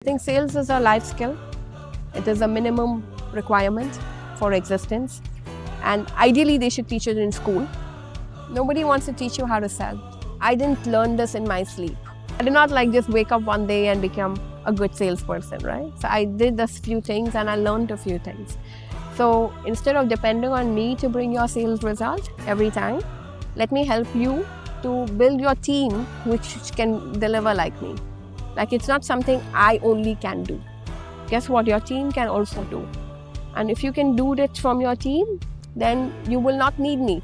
think sales is a life skill. It is a minimum requirement for existence. And ideally, they should teach it in school. Nobody wants to teach you how to sell. I didn't learn this in my sleep. I did not just wake up one day and become a good salesperson, right? So I did a few things and I learned a few things. So instead of depending on me to bring your sales result every time, let me help you to build your team which can deliver like me. It's not something I only can do. Guess what? Your team can also do. And if you can do it from your team, then you will not need me.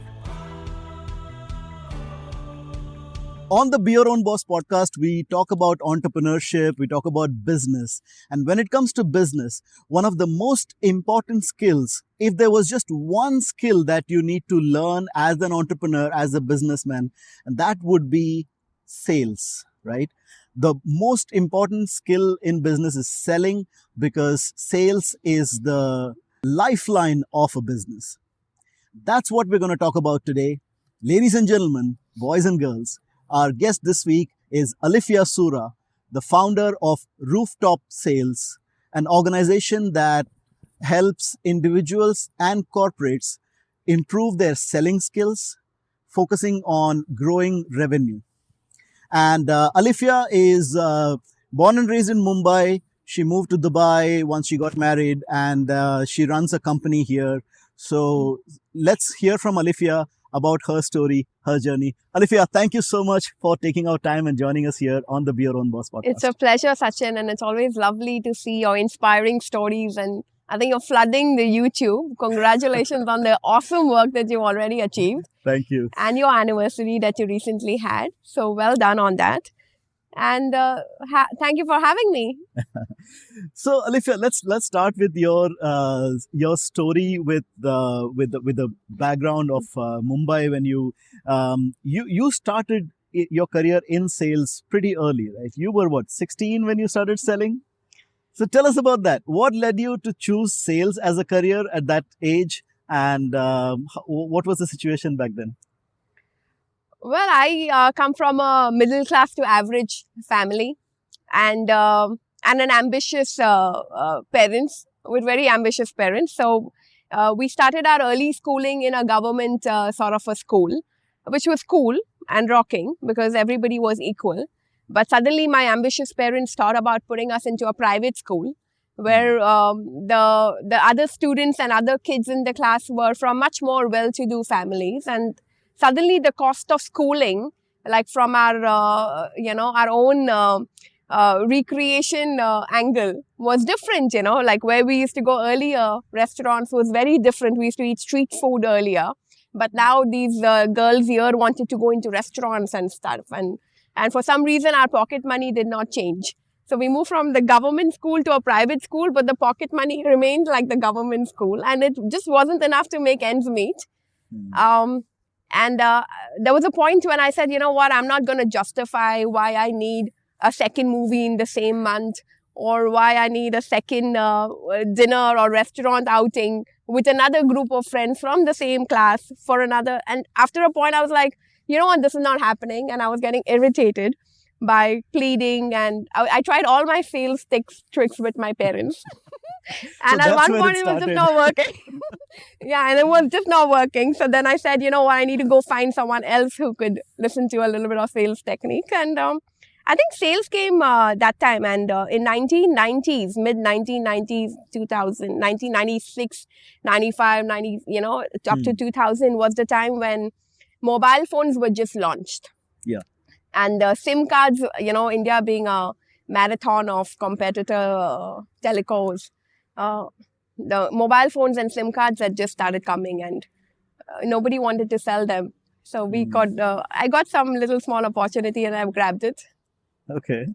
On the Be Your Own Boss podcast, we talk about entrepreneurship, we talk about business. And when it comes to business, one of the most important skills, if there was just one skill that you need to learn as an entrepreneur, as a businessman, and that would be sales, right? The most important skill in business is selling, because sales is the lifeline of a business. That's what we're going to talk about today. Ladies and gentlemen, boys and girls, our guest this week is Alifiya Sura, the founder of RoofTop Sales, an organization that helps individuals and corporates improve their selling skills, focusing on growing revenue. And Alifiya is born and raised in Mumbai. She moved to Dubai once she got married, and she runs a company here. So let's hear from Alifiya about her story, her journey. Alifiya, thank you so much for taking our time and joining us here on the Be Your Own Boss podcast. It's a pleasure, Sachin, and it's always lovely to see your inspiring stories. And I think you're flooding the YouTube. Congratulations on the awesome work that you've already achieved. Thank you. And your anniversary that you recently had. So well done on that. And thank you for having me. So Alifiya, let's start with your story with the background of Mumbai. When you started your career in sales pretty early, right? You were 16 when you started selling? So tell us about that. What led you to choose sales as a career at that age, and what was the situation back then? Well, I come from a middle class to average family, and an ambitious parents, with very ambitious parents. So we started our early schooling in a government sort of a school, which was cool and rocking because everybody was equal. But suddenly my ambitious parents thought about putting us into a private school where the other students and other kids in the class were from much more well-to-do families. And suddenly the cost of schooling, from our, our own recreation angle was different, where we used to go earlier, restaurants was very different. We used to eat street food earlier. But now these girls here wanted to go into restaurants and stuff. And for some reason, our pocket money did not change. So we moved from the government school to a private school, but the pocket money remained like the government school. And it just wasn't enough to make ends meet. And there was a point when I said, you know what, I'm not going to justify why I need a second movie in the same month, or why I need a second dinner or restaurant outing with another group of friends from the same class for another. And after a point, I was like, you know what, this is not happening. And I was getting irritated by pleading. And I tried all my sales tricks with my parents. And So at that's one where point, it it was just started. not working. Yeah, and it was just not working. So then I said, you know what, I need to go find someone else who could listen to a little bit of sales technique. And I think sales came that time. And in 1990s, mid-1990s, 2000, 1996, 95, 90, up to 2000 was the time when mobile phones were just launched. Yeah. And SIM cards, India being a marathon of competitor telecos, the mobile phones and SIM cards had just started coming, and nobody wanted to sell them. So I got some little small opportunity and I've grabbed it. Okay.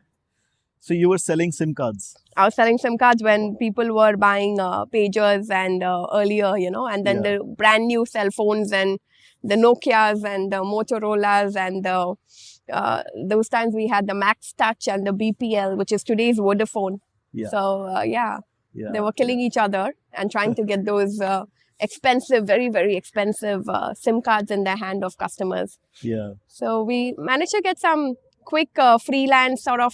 So you were selling SIM cards. I was selling SIM cards when people were buying pagers and earlier, and then the brand new cell phones and the Nokias and the Motorola's and those times we had the Max Touch and the BPL, which is today's Vodafone. Yeah. So they were killing each other and trying to get those expensive, very, very expensive SIM cards in the hand of customers. Yeah. So we managed to get some quick freelance sort of,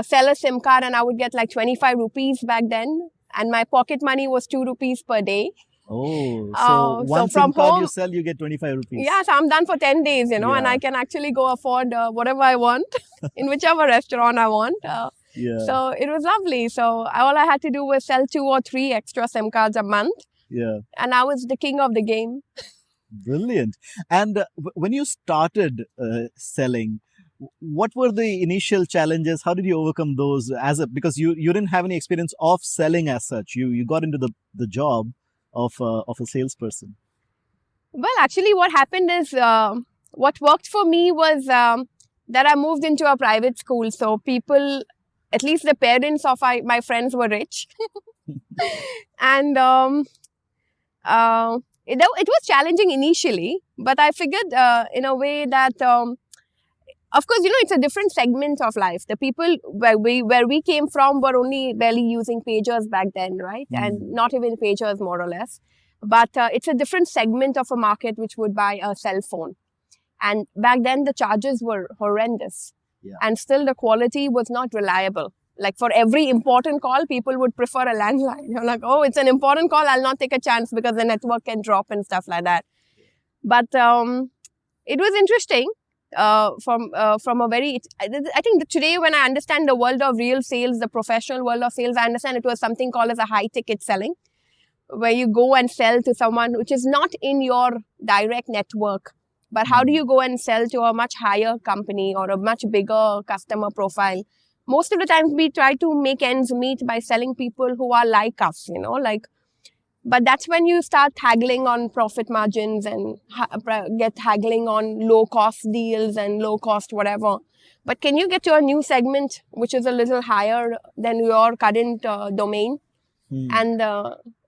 sell a SIM card and I would get like 25 rupees back then. And my pocket money was 2 rupees per day. Oh, so So one SIM from card you home, sell, you get 25 rupees. yeah, so I'm done for 10 days, and Yeah. I can actually go afford whatever I want in whichever restaurant I want. Yeah. So it was lovely. So all I had to do was sell 2 or 3 extra SIM cards a month, Yeah. and I was the king of the game. Brilliant. And when you started selling, what were the initial challenges? How did you overcome those because you didn't have any experience of selling as such. You got into the job of a salesperson. Well, actually, what happened is what worked for me was that I moved into a private school. So people, at least the parents of my friends were rich. And it was challenging initially, but I figured in a way that, of course, it's a different segment of life. The people where we came from were only barely using pagers back then, right? And not even pagers, more or less. But it's a different segment of a market which would buy a cell phone. And back then, the charges were horrendous. Yeah. And still, the quality was not reliable. Like for every important call, people would prefer a landline. You're like, oh, it's an important call. I'll not take a chance because the network can drop and stuff like that. But it was interesting from a very, I think that today when I understand the world of real sales, the professional world of sales, I understand it was something called as a high ticket selling, where you go and sell to someone which is not in your direct network. But how do you go and sell to a much higher company or a much bigger customer profile? Most of the times we try to make ends meet by selling people who are like us, but that's when you start haggling on profit margins and get haggling on low cost deals and low cost whatever. But can you get to a new segment which is a little higher than your current domain?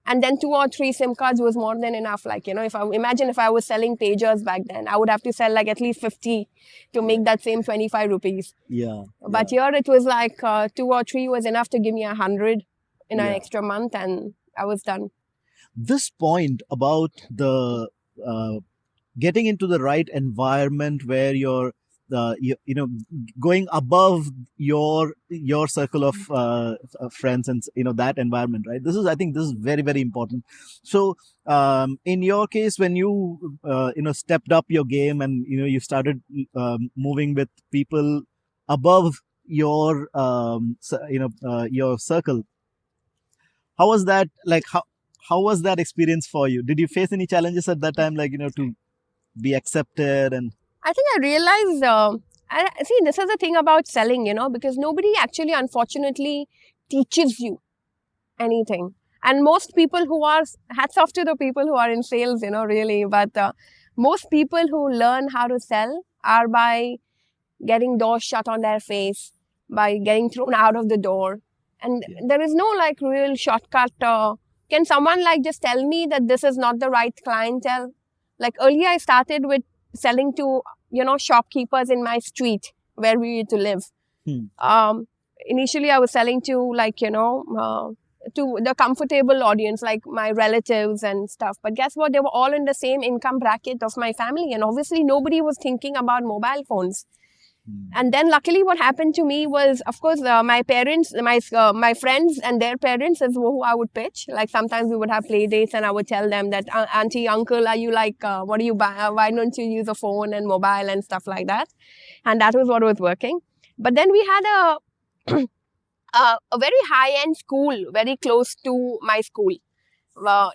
And then 2 or 3 SIM cards was more than enough. Like, if I was selling pagers back then, I would have to sell like at least 50 to make that same 25 rupees. Yeah. But here it was like 2 or 3 was enough to give me 100 in an extra month, and I was done. This point about the getting into the right environment where you're going above your circle of friends and that environment, right? I think this is very, very important. So in your case, when you stepped up your game and you started moving with people above your your circle, how was that? Like how was that experience for you? Did you face any challenges at that time, like to be accepted? And I think I realized, see, this is the thing about selling, because nobody actually, unfortunately, teaches you anything. And most people who are, hats off to the people who are in sales, really, but most people who learn how to sell are by getting doors shut on their face, by getting thrown out of the door. And there is no like real shortcut. Can someone like just tell me that this is not the right clientele? Like earlier I started with selling to, shopkeepers in my street where we used to live. Initially I was selling to like, to the comfortable audience, like my relatives and stuff. But guess what? They were all in the same income bracket of my family. And obviously nobody was thinking about mobile phones. And then luckily what happened to me was, of course, my parents, my friends and their parents is who I would pitch. Like sometimes we would have play dates and I would tell them that, auntie, uncle, are you like, what do you buy? Why don't you use a phone and mobile and stuff like that? And that was what was working. But then we had a very high-end school, very close to my school.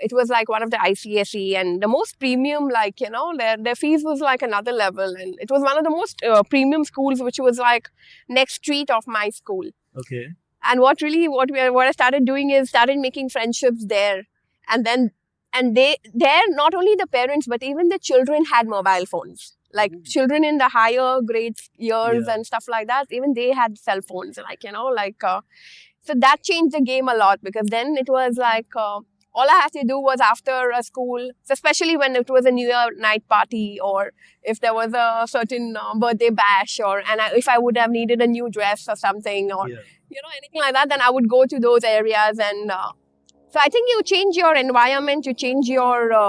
It was like one of the ICSE and the most premium, like, their fees was like another level. And it was one of the most premium schools, which was like next street of my school. Okay. And what I started doing is started making friendships there. And there, not only the parents, but even the children had mobile phones. Like children in the higher grades years and stuff like that, even they had cell phones, like, so that changed the game a lot, because then it was like, all I had to do was after a school, especially when it was a New Year night party, or if there was a certain birthday bash, if I would have needed a new dress or something, or anything like that, then I would go to those areas. And so I think you change your environment, you change your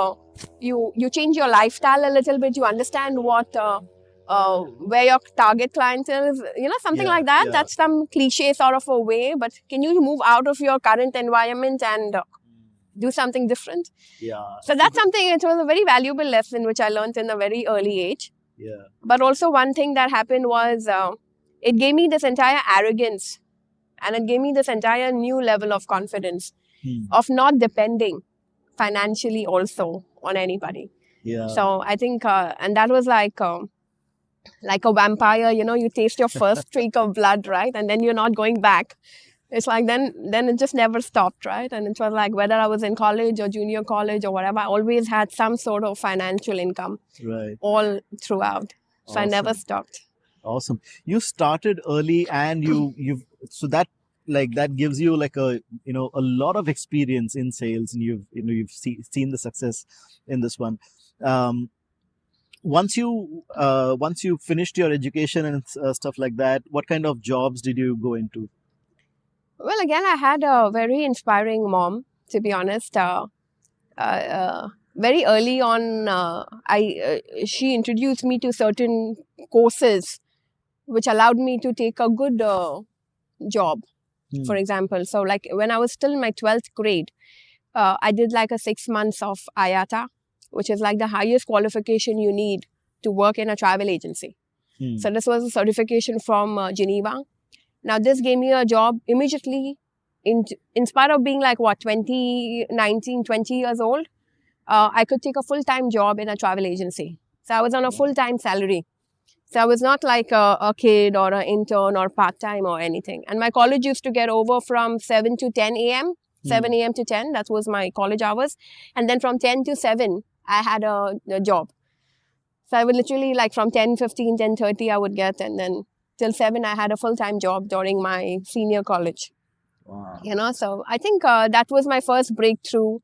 lifestyle a little bit. You understand what where your target clientele is, something like that. Yeah. That's some cliche sort of a way, but can you move out of your current environment and do something different? Yeah. So that's something, it was a very valuable lesson which I learned in a very early age. Yeah. But also one thing that happened was it gave me this entire arrogance, and it gave me this entire new level of confidence of not depending financially also on anybody. Yeah. So I think, and that was like a vampire, you taste your first streak of blood, right? And then you're not going back. It's like then it just never stopped, right? And it was like whether I was in college or junior college or whatever, I always had some sort of financial income all throughout. So I never stopped. Awesome. You started early, and you've so that gives you like a a lot of experience in sales, and you've seen the success in this one. Once you finished your education and stuff like that, what kind of jobs did you go into? Well, again, I had a very inspiring mom, to be honest. Very early on, she introduced me to certain courses which allowed me to take a good job, for example. So like when I was still in my 12th grade, I did like a 6 months of IATA, which is like the highest qualification you need to work in a travel agency. So this was a certification from Geneva. Now this gave me a job immediately in spite of being like 20 years old. I could take a full-time job in a travel agency. So I was on a full-time salary. So I was not like a kid or an intern or part-time or anything. And my college used to get over from 7 to 10 a.m., 7 a.m. to 10. That was my college hours. And then from 10 to 7, I had a job. So I would literally like from 10:15, 10:30 I would get, and then till 7 I had a full-time job during my senior college. Wow. So I think that was my first breakthrough.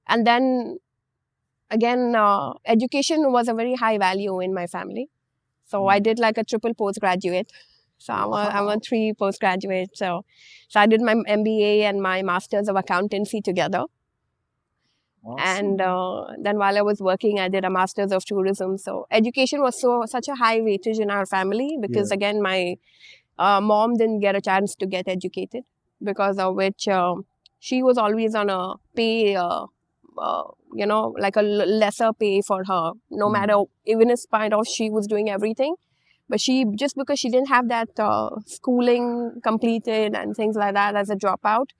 And then again, education was a very high value in my family. So I did like a triple postgraduate. So I'm a 3 postgraduate. So I did my MBA and my Masters of Accountancy together. Awesome. And then while I was working, I did a Masters of Tourism. So education was such a high weightage in our family because again, my mom didn't get a chance to get educated, because of which she was always on a pay, like a lesser pay for her, no matter, even in spite of she was doing everything. But just because she didn't have that schooling completed and things like that as a dropout,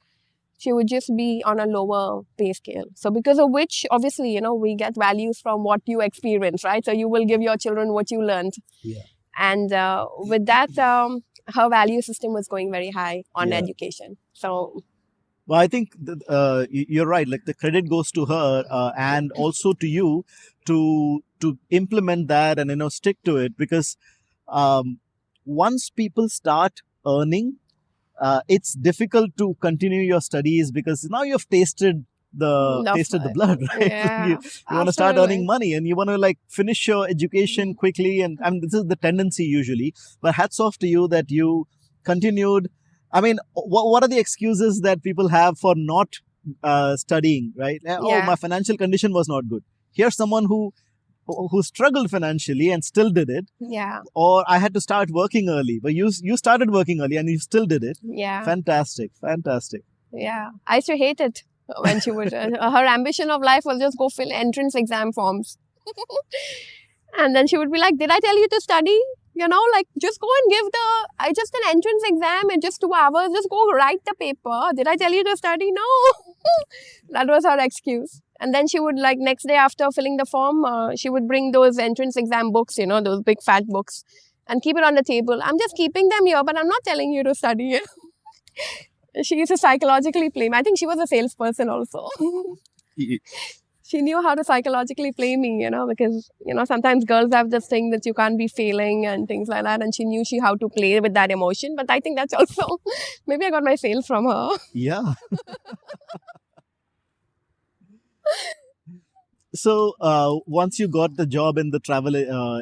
she would just be on a lower pay scale. So because of which, obviously, we get values from what you experience, right? So you will give your children what you learned. Yeah. And with that, her value system was going very high on education. So, well, I think you're right. Like the credit goes to her and also to you to implement that and stick to it, because once people start earning, it's difficult to continue your studies, because now you've tasted the blood, right? Yeah, you want to start earning money, and you want to like finish your education quickly, and this is the tendency usually. But hats off to you that you continued. I mean, what are the excuses that people have for not studying, right? Oh, my financial condition was not good. Here's someone who struggled financially and still did it. Yeah. Or I had to start working early, but you started working early and you still did it. Yeah. Fantastic. Yeah. I used to hate it when she would. Her ambition of life was just go fill entrance exam forms. And then she would be like, did I tell you to study? Like just go and give just an entrance exam in just 2 hours. Just go write the paper. Did I tell you to study? No. That was her excuse. And then she would, like, next day after filling the form, she would bring those entrance exam books, those big fat books, and keep it on the table. I'm just keeping them here, but I'm not telling you to study. She used to psychologically play me. I think she was a salesperson also. She knew how to psychologically play me, because, sometimes girls have this thing that you can't be failing and things like that. And she knew how to play with that emotion. But I think that's also, maybe I got my sales from her. Yeah. So once you got the job in the travel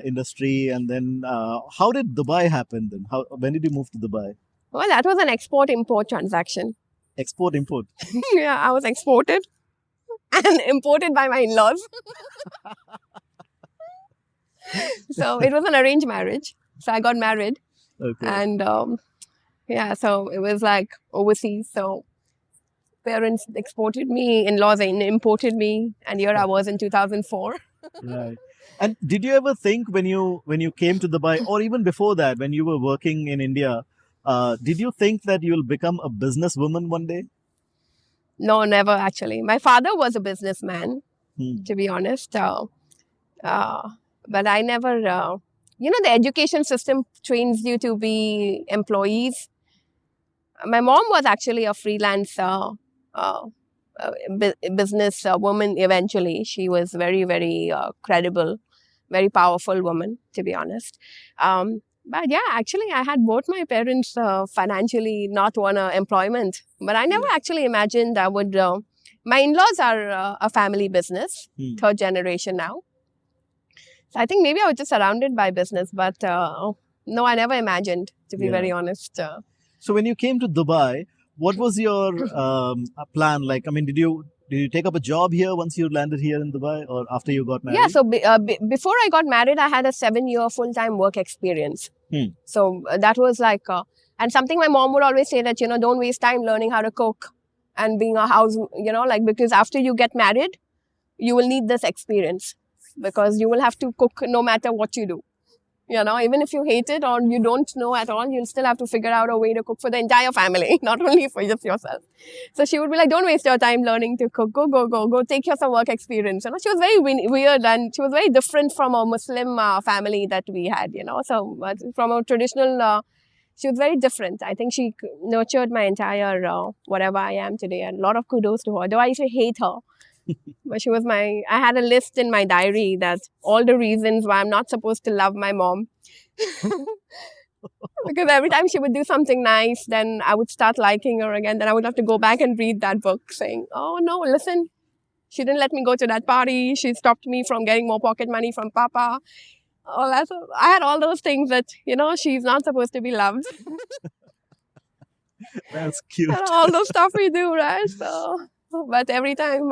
industry, and then how did Dubai happen then? When did you move to Dubai? Well, that was an export-import transaction. Export-import? Yeah, I was exported and imported by my in-laws. So it was an arranged marriage. So I got married, Okay. and yeah, so it was like overseas. So parents exported me, in-laws imported me, and here I was in 2004. Right. And did you ever think when you came to Dubai, or even before that, when you were working in India, did you think that you'll become a businesswoman one day? No, never actually. My father was a businessman, Hmm. to be honest. Uh, but I never, the education system trains you to be employees. My mom was actually a freelance uh, business woman eventually. She was very, very credible, very powerful woman, to be honest. But yeah, actually, I had both my parents financially not want employment. But I never actually imagined I would. My in-laws are a family business, Hmm. third generation now. So I think maybe I was just surrounded by business, but no, I never imagined, to be very Yeah. honest. So when you came to Dubai, what was your plan? Like, I mean, did you take up a job here once you landed here in Dubai, or after you got Yeah, married? so before I got married, I had a 7-year full-time work experience. Hmm. So that was like, and something my mom would always say that, don't waste time learning how to cook and being a house, like, because after you get married, you will need this experience because you will have to cook no matter what you do. Even if you hate it or you don't know at all, you'll still have to figure out a way to cook for the entire family, not only for just yourself. So she would be like, don't waste your time learning to cook. Go take your some work experience. She was very weird, and she was very different from a Muslim family that we had, So from a traditional, she was very different. I think she nurtured my entire, whatever I am today, and a lot of kudos to her. Though I used to hate her. But I had a list in my diary that all the reasons why I'm not supposed to love my mom. Because every time she would do something nice, then I would start liking her again. Then I would have to go back and read that book saying, oh no, listen, she didn't let me go to that party. She stopped me from getting more pocket money from Papa. All that. I had all those things that, she's not supposed to be loved. That's And cute. all those stuff we do, right? So, but every time,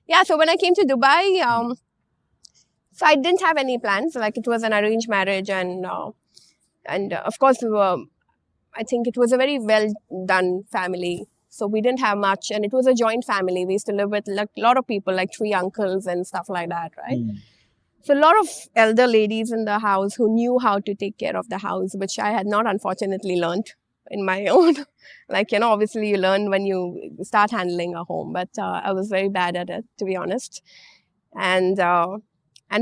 yeah, so when I came to Dubai, so I didn't have any plans. Like it was an arranged marriage, and of course, I think it was a very well done family. So we didn't have much, and it was a joint family. We used to live with like a lot of people, like 3 uncles and stuff like that, right? Hmm. So a lot of elder ladies in the house who knew how to take care of the house, which I had not unfortunately learned in my own. Like, obviously you learn when you start handling a home, but I was very bad at it, to be honest. And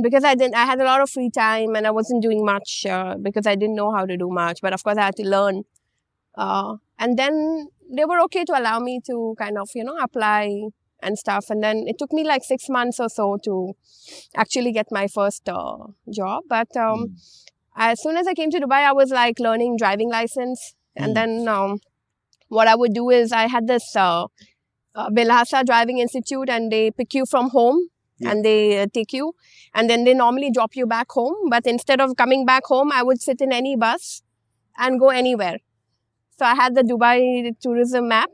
because I had a lot of free time and I wasn't doing much because I didn't know how to do much. But of course I had to learn. And then they were okay to allow me to kind of, apply and stuff. And then it took me like 6 months or so to actually get my first job. But as soon as I came to Dubai, I was like learning driving license. And then what I would do is I had this Belhassa Driving Institute, and they pick you from home. Yeah. And they take you, and then they normally drop you back home. But instead of coming back home, I would sit in any bus and go anywhere. So I had the Dubai tourism map.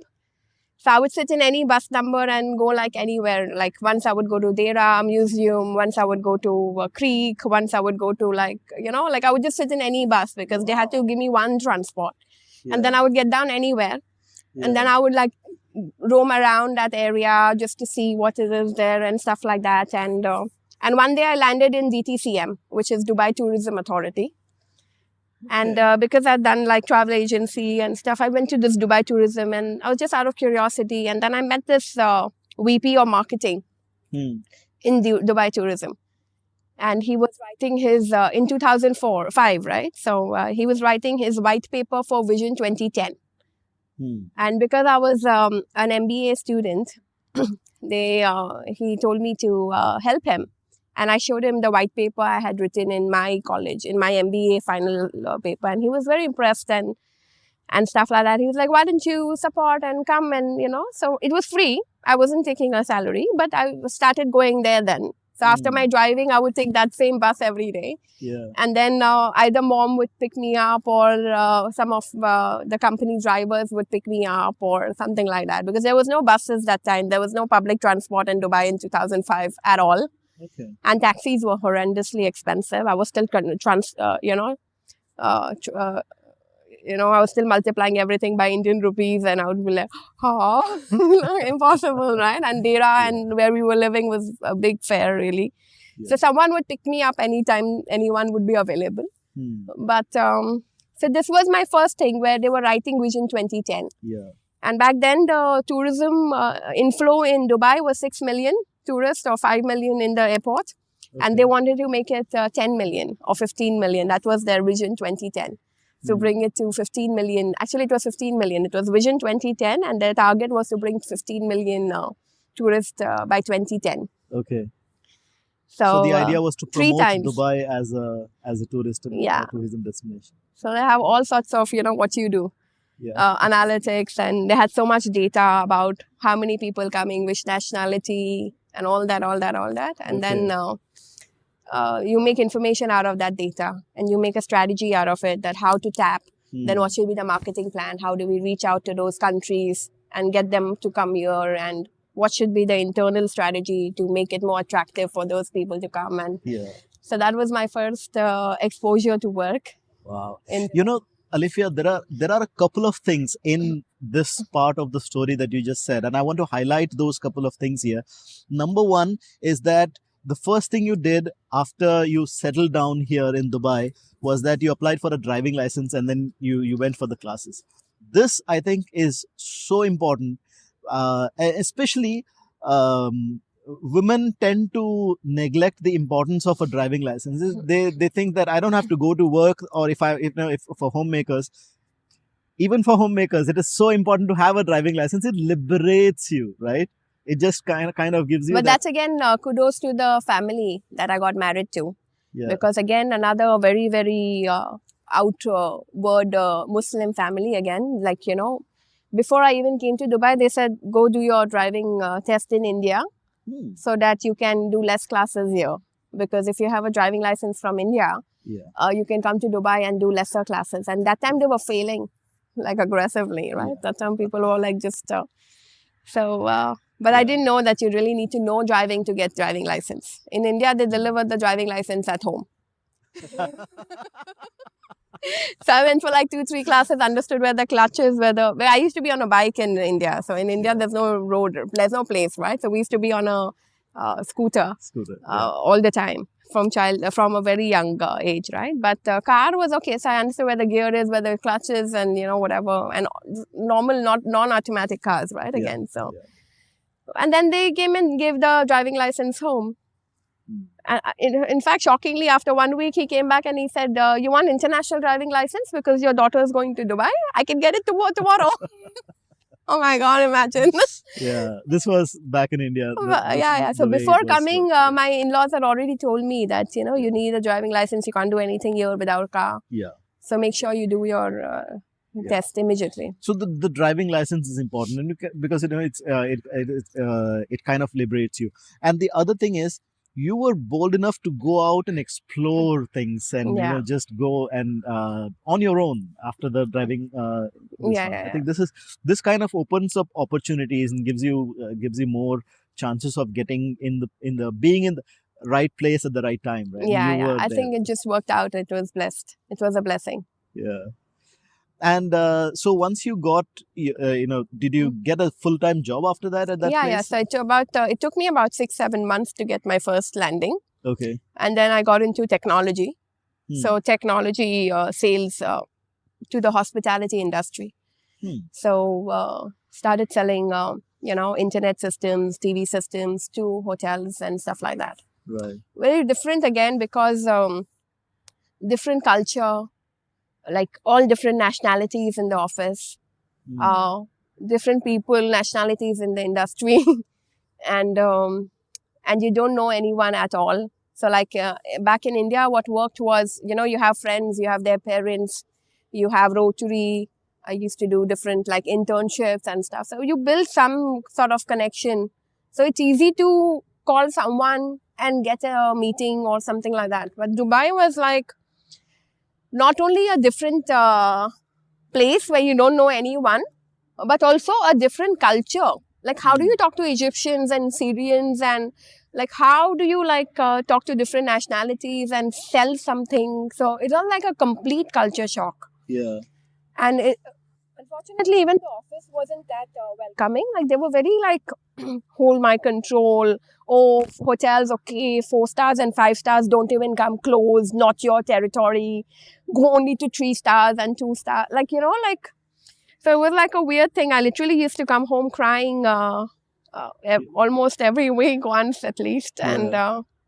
So I would sit in any bus number and go like anywhere. Like once I would go to Dera Museum, once I would go to Creek, once I would go to like I would just sit in any bus because they had to give me one transport. Yeah. And then I would get down anywhere. Yeah. And then I would like roam around that area just to see what it is there and stuff like that. And one day I landed in DTCM, which is Dubai Tourism Authority. And because I'd done like travel agency and stuff, I went to this Dubai tourism, and I was just out of curiosity. And then I met this VP of marketing in Dubai tourism. And he was writing his, in 2005, right? So he was writing his white paper for Vision 2010. And because I was an MBA student, he told me to help him. And I showed him the white paper I had written in my college, in my MBA final paper. And he was very impressed and stuff like that. He was like, why don't you support and come? And, so it was free. I wasn't taking a salary, but I started going there then. So after my driving, I would take that same bus every day. Yeah. And then either mom would pick me up, or some of the company drivers would pick me up, or something like that. Because there was no buses that time. There was no public transport in Dubai in 2005 at all. Okay. And taxis were horrendously expensive. I was still I was still multiplying everything by Indian rupees, and I would be like, oh, impossible, right? And Dera and where we were living was a big fare, really. Yeah. So someone would pick me up anytime anyone would be available. But so this was my first thing where they were writing Vision 2010. Yeah. And back then, the tourism inflow in Dubai was 6 million tourists or 5 million in the airport. Okay. And they wanted to make it 10 million or 15 million. That was their Vision 2010. So bring it to 15 million. Actually, it was 15 million. It was Vision 2010, and their target was to bring 15 million tourists by 2010. Okay. So the idea was to 3 promote times. Dubai as a tourism destination. So they have all sorts of, what you do. Yeah. Analytics, and they had so much data about how many people coming, which nationality, and all that. And then you make information out of that data, and you make a strategy out of it, that how to tap. Then what should be the marketing plan? How do we reach out to those countries and get them to come here? And what should be the internal strategy to make it more attractive for those people to come? And so that was my first exposure to work. Wow. Alifiya, there are a couple of things in this part of the story that you just said, and I want to highlight those couple of things here. Number one is that the first thing you did after you settled down here in Dubai was that you applied for a driving license, and then you went for the classes. This, I think, is so important, especially women tend to neglect the importance of a driving license. They think that I don't have to go to work, or if for homemakers, even for homemakers, it is so important to have a driving license. It liberates you, right? It just kind of gives you. But that's again kudos to the family that I got married to, because again another very very outward Muslim family again. Like before I even came to Dubai, they said go do your driving test in India. So that you can do less classes here. Because if you have a driving license from India, you can come to Dubai and do lesser classes. And that time they were failing like aggressively, right? That time people were like just... But I didn't know that you really need to know driving to get driving license. In India, they delivered the driving license at home. So I went for like 2-3 classes, understood where the clutches, where I used to be on a bike in India. So in India, there's no road, there's no place, right? So we used to be on a scooter all the time from a very young age, right? But car was okay. So I understood where the gear is, where the clutches, and whatever, and normal, non-automatic cars, right? Again, so. And then they came and gave the driving license home. In fact, shockingly, after 1 week, he came back and he said, you want international driving license because your daughter is going to Dubai? I can get it tomorrow. Oh my God, imagine. This was back in India. So before coming, my in-laws had already told me that, you need a driving license. You can't do anything here without a car. So make sure you do your test immediately. So the driving license is important, and because it kind of liberates you. And the other thing is, you were bold enough to go out and explore things, and just go and on your own after the driving. I think this kind of opens up opportunities and gives you more chances of getting being in the right place at the right time, right? I think it just worked out. It was blessed. It was a blessing. And so once you got, did you get a full-time job after that at that place? So it took me about 6-7 months to get my first landing. Okay. And then I got into technology. So technology sales to the hospitality industry. So started selling, internet systems, TV systems to hotels and stuff like that. Right. Very different again because different culture. Like all different nationalities in the office, different people, nationalities in the industry, and you don't know anyone at all. So like back in India, what worked was, you have friends, you have their parents, you have Rotary. I used to do different like internships and stuff. So you build some sort of connection. So it's easy to call someone and get a meeting or something like that. But Dubai was like, not only a different place where you don't know anyone, but also a different culture. Like, how do you talk to Egyptians and Syrians and like how do you like talk to different nationalities and sell something. So it was like a complete culture shock. Yeah. And unfortunately, even the office wasn't that welcoming. Like they were very like hold my control. Oh, hotels, okay, 4 stars and 5 stars don't even come close. Not your territory. Go only to 3 stars and 2 stars. Like like so it was like a weird thing. I literally used to come home crying almost every week once at least, and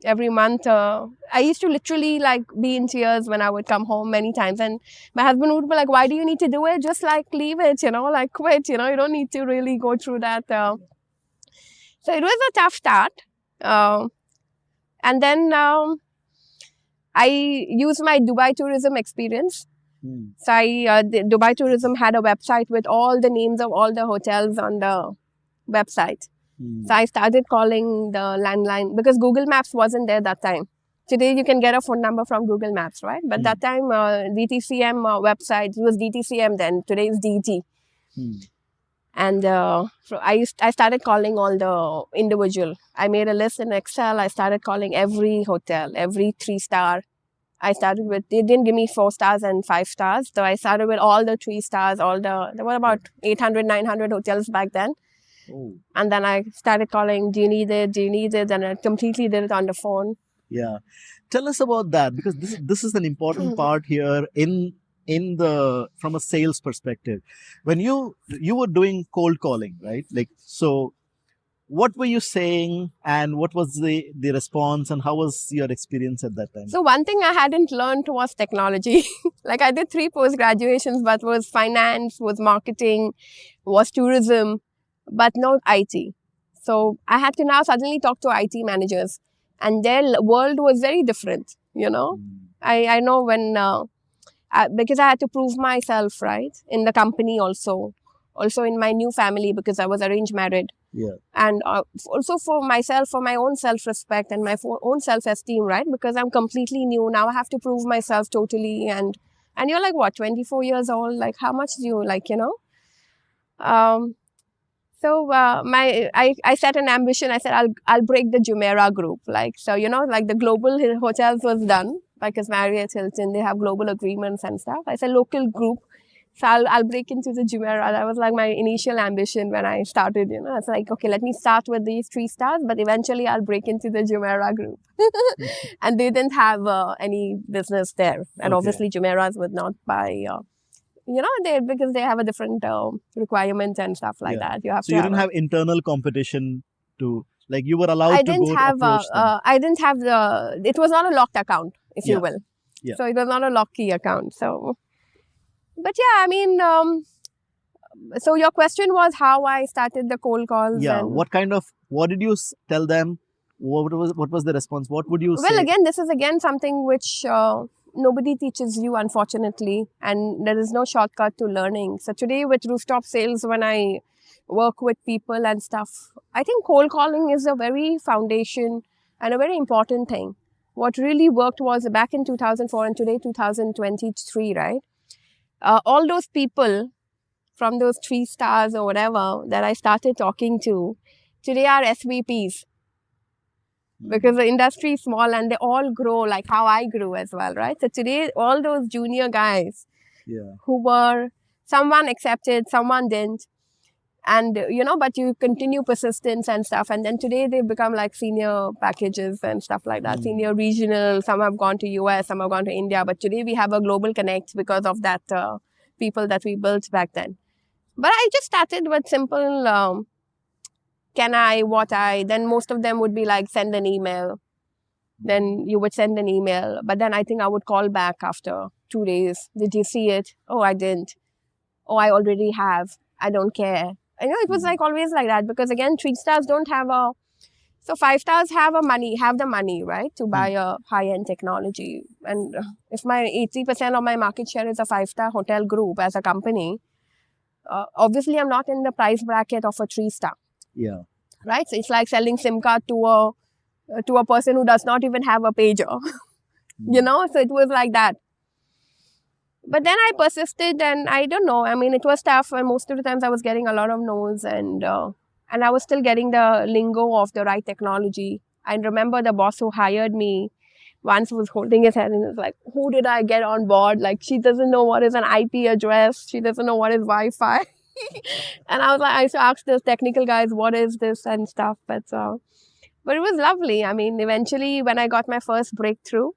every month. I used to literally like be in tears when I would come home many times, and my husband would be like, "Why do you need to do it? Just like leave it, like quit. You don't need to really go through that." So it was a tough start, and then I used my Dubai tourism experience. So the Dubai Tourism had a website with all the names of all the hotels on the website. So I started calling the landline because Google Maps wasn't there that time. Today you can get a phone number from Google Maps, right? But that time DTCM website, it was DTCM then. Today is DT. And so I started calling all the individual. I made a list in Excel. I started calling every hotel, every 3-star. I started with, they didn't give me 4 stars and 5 stars. So I started with all the 3 stars, there were about 800, 900 hotels back then. Oh. And then I started calling, do you need it? Do you need it? And I completely did it on the phone. Yeah. Tell us about that, because this is an important part here from a sales perspective. When you were doing cold calling, right? Like, so what were you saying and what was the response and how was your experience at that time? So one thing I hadn't learned was technology. Like I did 3 post-graduations, but was finance, was marketing, was tourism, but no IT. So I had to now suddenly talk to IT managers and their world was very different, I know when, because I had to prove myself, right, in the company also in my new family because I was arranged married. Yeah. And also for myself, for my own self-respect and my own self-esteem, right? Because I'm completely new. Now I have to prove myself totally. And you're like, what, 24 years old? Like, how much do you like, So I set an ambition. I said, I'll break the Jumeirah group. Like, so, like the global hotels was done because Marriott, Hilton, they have global agreements and stuff. I said, local group. So I'll break into the Jumeirah. That was like my initial ambition when I started, It's like, okay, let me start with these 3 stars, but eventually I'll break into the Jumeirah group. And they didn't have any business there. And obviously Jumeirahs would not buy, because they have a different requirement and stuff like that. You have so you didn't have internal competition to, like you were allowed to go approach them. I didn't have it was not a locked account, if you will. Yeah. So it was not a lock key account. So, but yeah, I mean, so your question was how I started the cold calls. Yeah. And what did you tell them? What was the response? What would you say? Well, again, this is something which nobody teaches you, unfortunately, and there is no shortcut to learning. So today with rooftop sales, when I work with people and stuff, I think cold calling is a very foundation and a very important thing. What really worked was back in 2004 and today 2023, right? All those people from those 3 stars or whatever that I started talking to, today are SVPs. Because the industry is small and they all grow like how I grew as well, right? So today, all those junior guys who were, someone accepted, someone didn't. And, but you continue persistence and stuff. And then today they become like senior packages and stuff like that. Senior regional, some have gone to US, some have gone to India. But today we have a global connect because of that people that we built back then. But I just started with simple, then most of them would be like, send an email. Then you would send an email. But then I think I would call back after 2 days. Did you see it? Oh, I didn't. Oh, I already have. I don't care. It was like always like that because again, 3 stars don't have so 5 stars have the money, right? To buy a high-end technology. And if my 80% of my market share is a 5-star hotel group as a company, obviously I'm not in the price bracket of a 3-star. Yeah. Right? So it's like selling SIM card to a person who does not even have a pager. So it was like that. But then I persisted and I don't know. I mean, it was tough and most of the times I was getting a lot of no's and I was still getting the lingo of the right technology. I remember the boss who hired me once was holding his head and was like, who did I get on board? Like, she doesn't know what is an IP address. She doesn't know what is Wi-Fi. And I was like, I used to ask those technical guys, what is this and stuff. But it was lovely. I mean, eventually when I got my first breakthrough,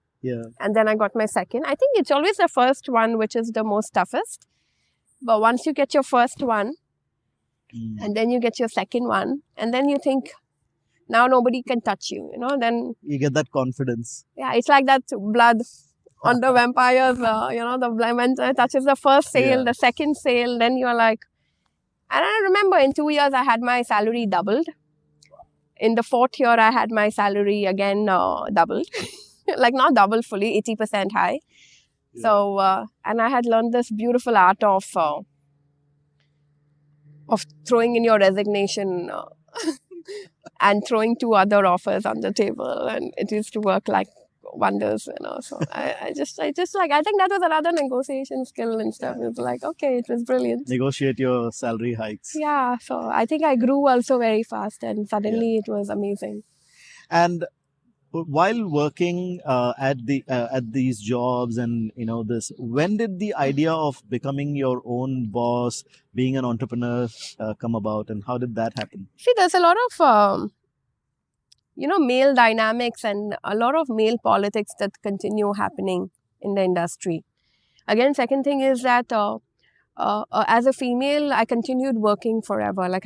and then I got my second, I think it's always the first one which is the most toughest. But once you get your first one, and then you get your second one, and then you think, now nobody can touch you, then You get that confidence. yeah, it's like that blood on the vampires, the blood when it touches the first sale, the second sale, then you're like, and I remember in 2 years I had my salary doubled. In the fourth year, I had my salary again doubled, like not double fully, 80% high. Yeah. So, and I had learned this beautiful art of throwing in your resignation and throwing 2 other offers on the table, and it used to work like wonders, So I think that was another negotiation skill and stuff. It was like, okay, it was brilliant. Negotiate your salary hikes. Yeah, so I think I grew also very fast, and suddenly it was amazing. And while working at these jobs and this, when did the idea of becoming your own boss, being an entrepreneur, come about, and how did that happen? See, there's a lot of male dynamics and a lot of male politics that continue happening in the industry. Again, second thing is that as a female, I continued working forever. Like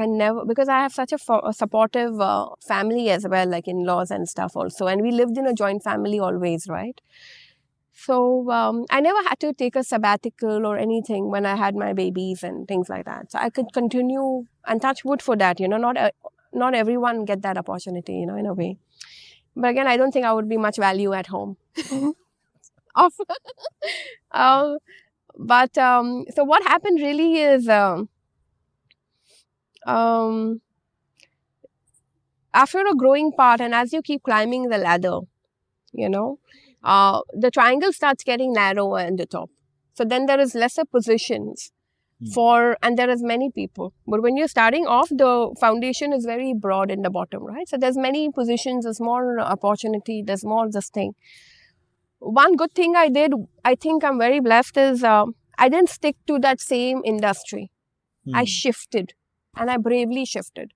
because I have such a supportive family as well, like in-laws and stuff also. And we lived in a joint family always, right? So I never had to take a sabbatical or anything when I had my babies and things like that. So I could continue, and touch wood for that, not everyone get that opportunity, in a way. But again, I don't think I would be much value at home. But so what happened really is after a growing part, and as you keep climbing the ladder, the triangle starts getting narrower at the top. So then there is lesser positions and there is many people. But when you're starting off, the foundation is very broad in the bottom, right? So there's many positions, there's more opportunity, there's more this thing. One good thing I did, I think I'm very blessed, is I didn't stick to that same industry. I shifted, and I bravely shifted.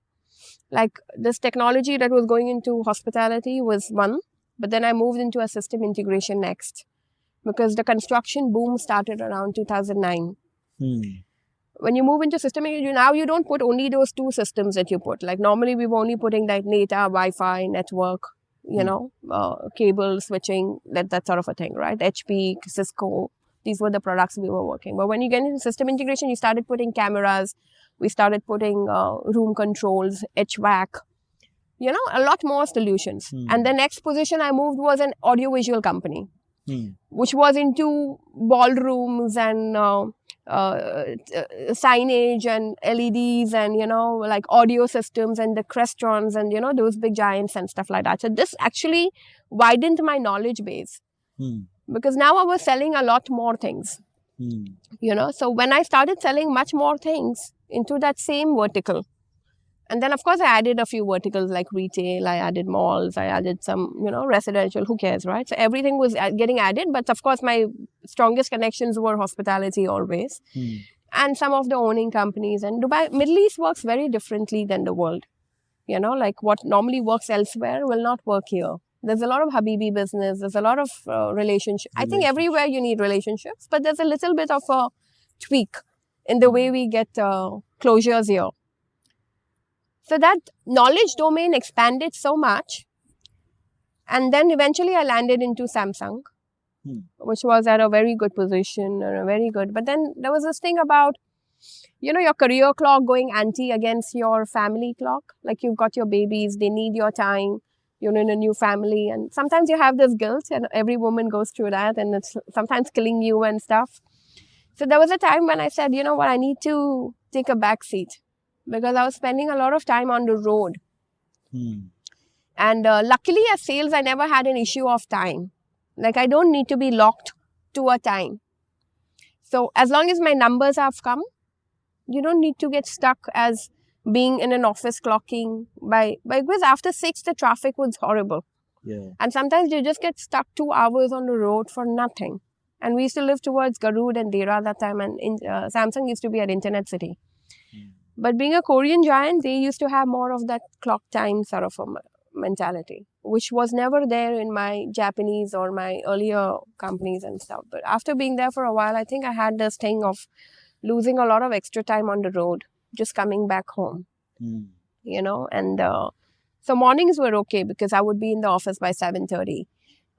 Like this technology that was going into hospitality was one, but then I moved into a system integration next, because the construction boom started around 2009. When you move into system integration, now you don't put only those 2 systems that you put. Like normally we were only putting like data, Wi-Fi, network, cable switching, that sort of a thing, right? HP, Cisco, these were the products we were working. But when you get into system integration, you started putting cameras, we started putting room controls, HVAC, a lot more solutions. And the next position I moved was an audiovisual company, which was into ballrooms and signage and LEDs and, like audio systems and the restaurants and, those big giants and stuff like that. So this actually widened my knowledge base because now I was selling a lot more things, So when I started selling much more things into that same vertical, and then, of course, I added a few verticals like retail, I added malls, I added some, residential, who cares, right? So everything was getting added. But of course, my strongest connections were hospitality always. And some of the owning companies. And Middle East works very differently than the world. Like what normally works elsewhere will not work here. There's a lot of Habibi business. There's a lot of relationships. I think everywhere you need relationships. But there's a little bit of a tweak in the way we get closures here. So that knowledge domain expanded so much. And then eventually I landed into Samsung, which was at a very good position, but then there was this thing about, your career clock going anti against your family clock. Like you've got your babies, they need your time, you're in a new family. And sometimes you have this guilt, and every woman goes through that, and it's sometimes killing you and stuff. So there was a time when I said, I need to take a back seat. Because I was spending a lot of time on the road. And luckily as sales, I never had an issue of time. Like I don't need to be locked to a time. So as long as my numbers have come, you don't need to get stuck as being in an office clocking because after 6 the traffic was horrible. Yeah. And sometimes you just get stuck 2 hours on the road for nothing. And we used to live towards Garud and Dera that time, and Samsung used to be at Internet City. But being a Korean giant, they used to have more of that clock time sort of a mentality, which was never there in my Japanese or my earlier companies and stuff. But after being there for a while, I think I had this thing of losing a lot of extra time on the road, just coming back home, you know. And so mornings were okay because I would be in the office by 7:30.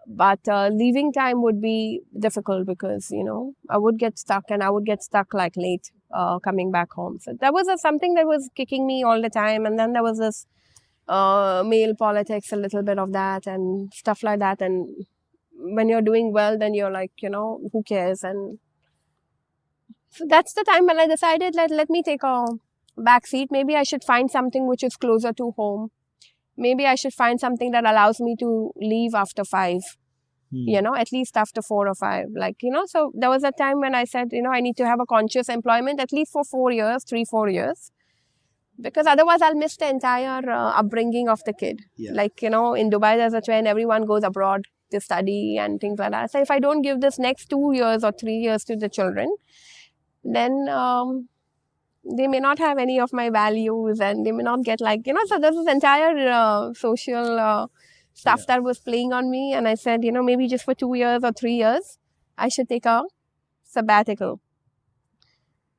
But leaving time would be difficult because, you know, I would get stuck and I would get stuck like late coming back home. So that was something that was kicking me all the time. And then there was this male politics, a little bit of that and stuff like that. And when you're doing well, then you're like, you know, who cares? And so that's the time when I decided, let me take a back seat. Maybe I should find something which is closer to home. Maybe I should find something that allows me to leave after 5, you know, at least after 4 or 5. Like, you know, so there was a time when I said, you know, I need to have a conscious employment at least for 4 years, 3-4 years. Because otherwise I'll miss the entire upbringing of the kid. Yeah. Like, you know, in Dubai there's a trend, everyone goes abroad to study and things like that. So if I don't give this next 2 years or 3 years to the children, then they may not have any of my values and they may not get like, you know, so there's this entire social stuff that was playing on me. And I said, you know, maybe just for 2 years or 3 years, I should take a sabbatical.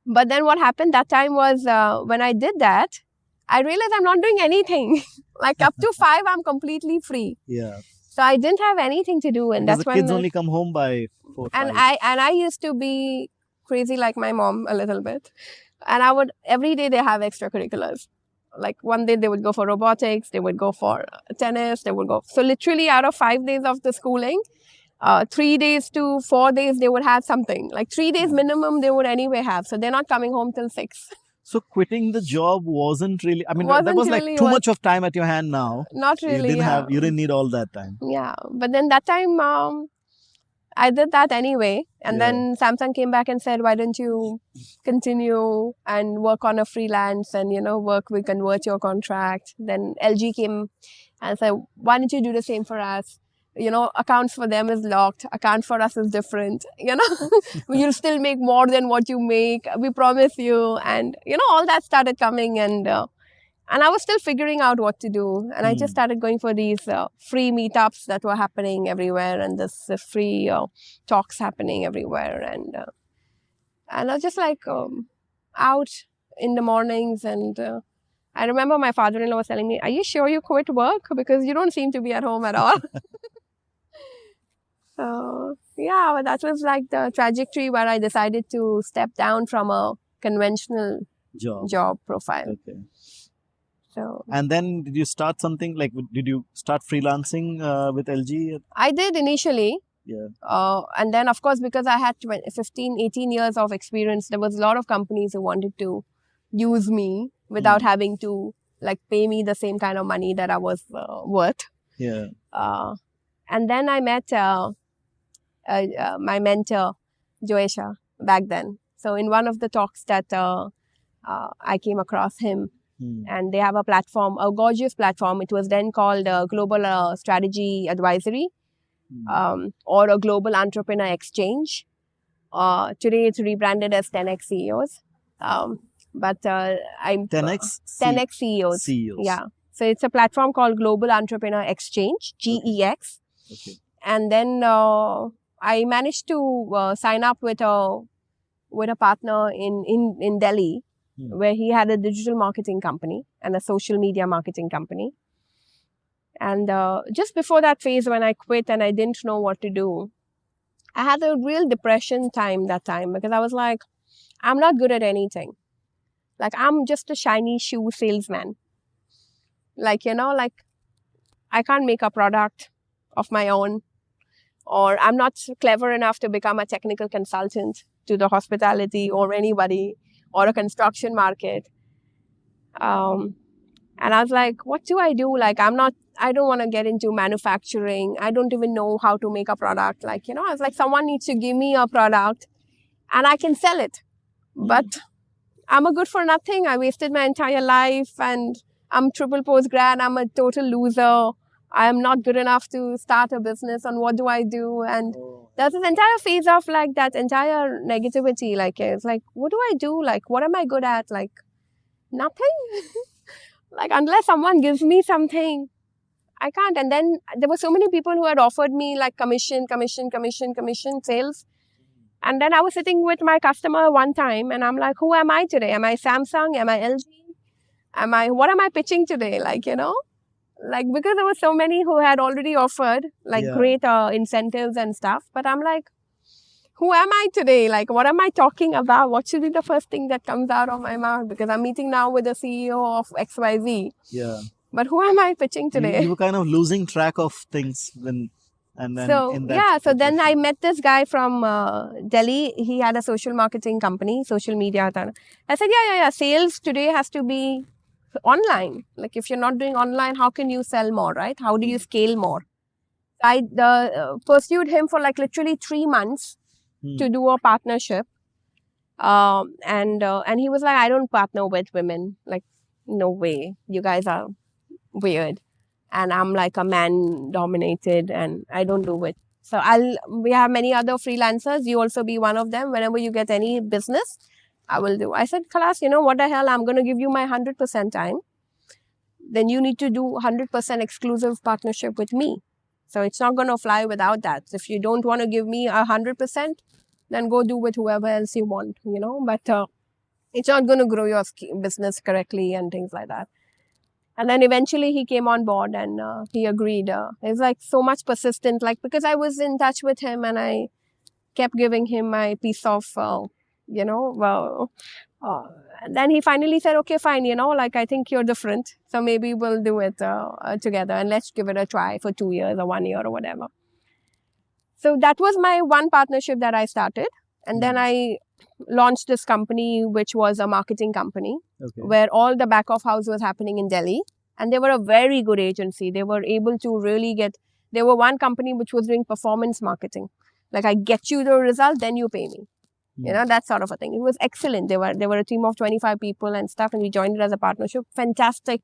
But then what happened that time was when I did that, I realized I'm not doing anything. Like up to 5, I'm completely free. Yeah. So I didn't have anything to do. And Because that's the when kids only come home by 4, and 5. I used to be crazy like my mom a little bit. And I would, every day they have extracurriculars. Like one day they would go for robotics, they would go for tennis, they would go. So literally out of 5 days of the schooling, 3 days to 4 days, they would have something. Like 3 days minimum, they would anyway have. So they're not coming home till 6. So quitting the job wasn't really, I mean, Wasn't that was like really too much of time at your hand now. Not really. You didn't need all that time. Yeah. But then that time, I did that anyway. And then Samsung came back and said, why don't you continue and work on a freelance and, you know, we convert your contract. Then LG came and said, why don't you do the same for us? You know, accounts for them is locked. Account for us is different. You know, you'll still make more than what you make. We promise you. And, you know, all that started coming and I was still figuring out what to do. And I just started going for these free meetups that were happening everywhere and this free talks happening everywhere. And I was just like out in the mornings. And I remember my father-in-law was telling me, are you sure you quit work? Because you don't seem to be at home at all. So, yeah, that was like the trajectory where I decided to step down from a conventional job profile. Okay. So, and then did you start something like, did you start freelancing with LG? I did initially. Yeah. And then, of course, because I had 15, 18 years of experience, there was a lot of companies who wanted to use me without having to like pay me the same kind of money that I was worth. Yeah. And then I met my mentor, Joesha, back then. So in one of the talks that I came across him, and they have a platform, a gorgeous platform. It was then called Global Strategy Advisory or a Global Entrepreneur Exchange. Today it's rebranded as 10X CEOs. But I'm 10X CEOs. CEOs. Yeah. So it's a platform called Global Entrepreneur Exchange, GEX. Okay. And then I managed to sign up with a partner in Delhi, where he had a digital marketing company and a social media marketing company. And just before that phase when I quit and I didn't know what to do, I had a real depression time that time because I was like, I'm not good at anything. Like, I'm just a shiny shoe salesman. Like, you know, like I can't make a product of my own, or I'm not clever enough to become a technical consultant to the hospitality or anybody or a construction market. And I was like, what do I do? Like, I don't want to get into manufacturing. I don't even know how to make a product. Like, you know, I was like, someone needs to give me a product and I can sell it. But I'm a good for nothing. I wasted my entire life and I'm triple postgrad. I'm a total loser. I am not good enough to start a business. And what do I do? And there's this entire phase of like that entire negativity. Like, it's like, what do I do? Like, what am I good at? Like, nothing. Like, unless someone gives me something, I can't. And then there were so many people who had offered me like commission sales. And then I was sitting with my customer one time and I'm like, who am I today? Am I Samsung? Am I LG? What am I pitching today? Like, like, because there were so many who had already offered like great incentives and stuff. But I'm like, who am I today? Like, what am I talking about? What should be the first thing that comes out of my mouth? Because I'm meeting now with the CEO of XYZ. Yeah. But who am I pitching today? You were kind of losing track of things when, and then So, in that so then I situation. met this guy from Delhi. He had a social marketing company, social media. I said, yeah. Sales today has to be online. Like, if you're not doing online, how can you sell more, right? How do you scale more? I pursued him for like literally 3 months to do a partnership. And he was like, I don't partner with women. Like, no way. You guys are weird. And I'm like a man dominated and I don't do it. So we have many other freelancers. You also be one of them. Whenever you get any business, I will do. I said, Khalas, what the hell? I'm going to give you my 100% time. Then you need to do 100% exclusive partnership with me. So it's not going to fly without that. If you don't want to give me 100%, then go do with whoever else you want, But it's not going to grow your business correctly and things like that. And then eventually he came on board and he agreed. It's like so much persistent, like because I was in touch with him and I kept giving him my piece of, and then he finally said, okay, fine, like I think you're different. So maybe we'll do it together and let's give it a try for 2 years or 1 year or whatever. So that was my one partnership that I started. And then I launched this company, which was a marketing company, where all the back of house was happening in Delhi. And they were a very good agency. They were able to really they were one company which was doing performance marketing. Like, I get you the result, then you pay me. That sort of a thing. It was excellent. They were a team of 25 people and stuff. And we joined it as a partnership. Fantastic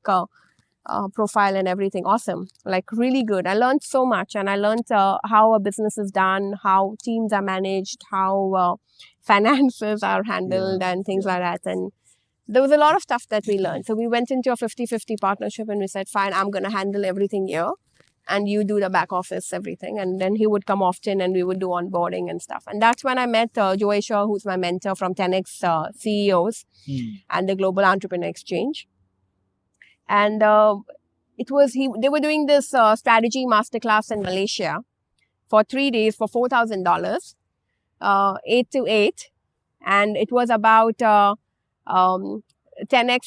profile and everything. Awesome. Like, really good. I learned so much. And I learned how a business is done, how teams are managed, how finances are handled and things like that. And there was a lot of stuff that we learned. So we went into a 50-50 partnership and we said, fine, I'm going to handle everything here. And you do the back office, everything. And then he would come often and we would do onboarding and stuff. And that's when I met Joesha, who's my mentor from 10X CEOs and the Global Entrepreneur Exchange. And they were doing this strategy masterclass in Malaysia for 3 days for $4,000, 8 to 8. And it was about 10X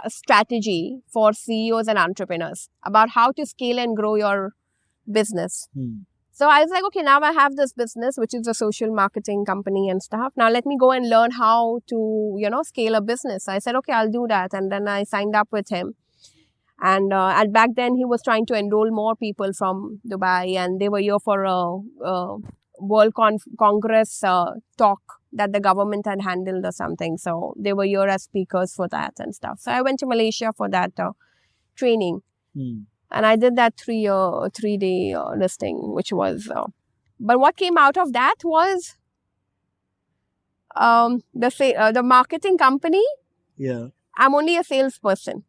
strategy for CEOs and entrepreneurs about how to scale and grow your business. So I was like, okay, now I have this business, which is a social marketing company and stuff. Now let me go and learn how to, scale a business. I said, okay, I'll do that. And then I signed up with him. And back then he was trying to enroll more people from Dubai, and they were here for a World Congress talk that the government had handled or something. So they were here as speakers for that and stuff. So I went to Malaysia for that training. And I did that 3-day listing, which was... but what came out of that was the marketing company. Yeah. I'm only a salesperson.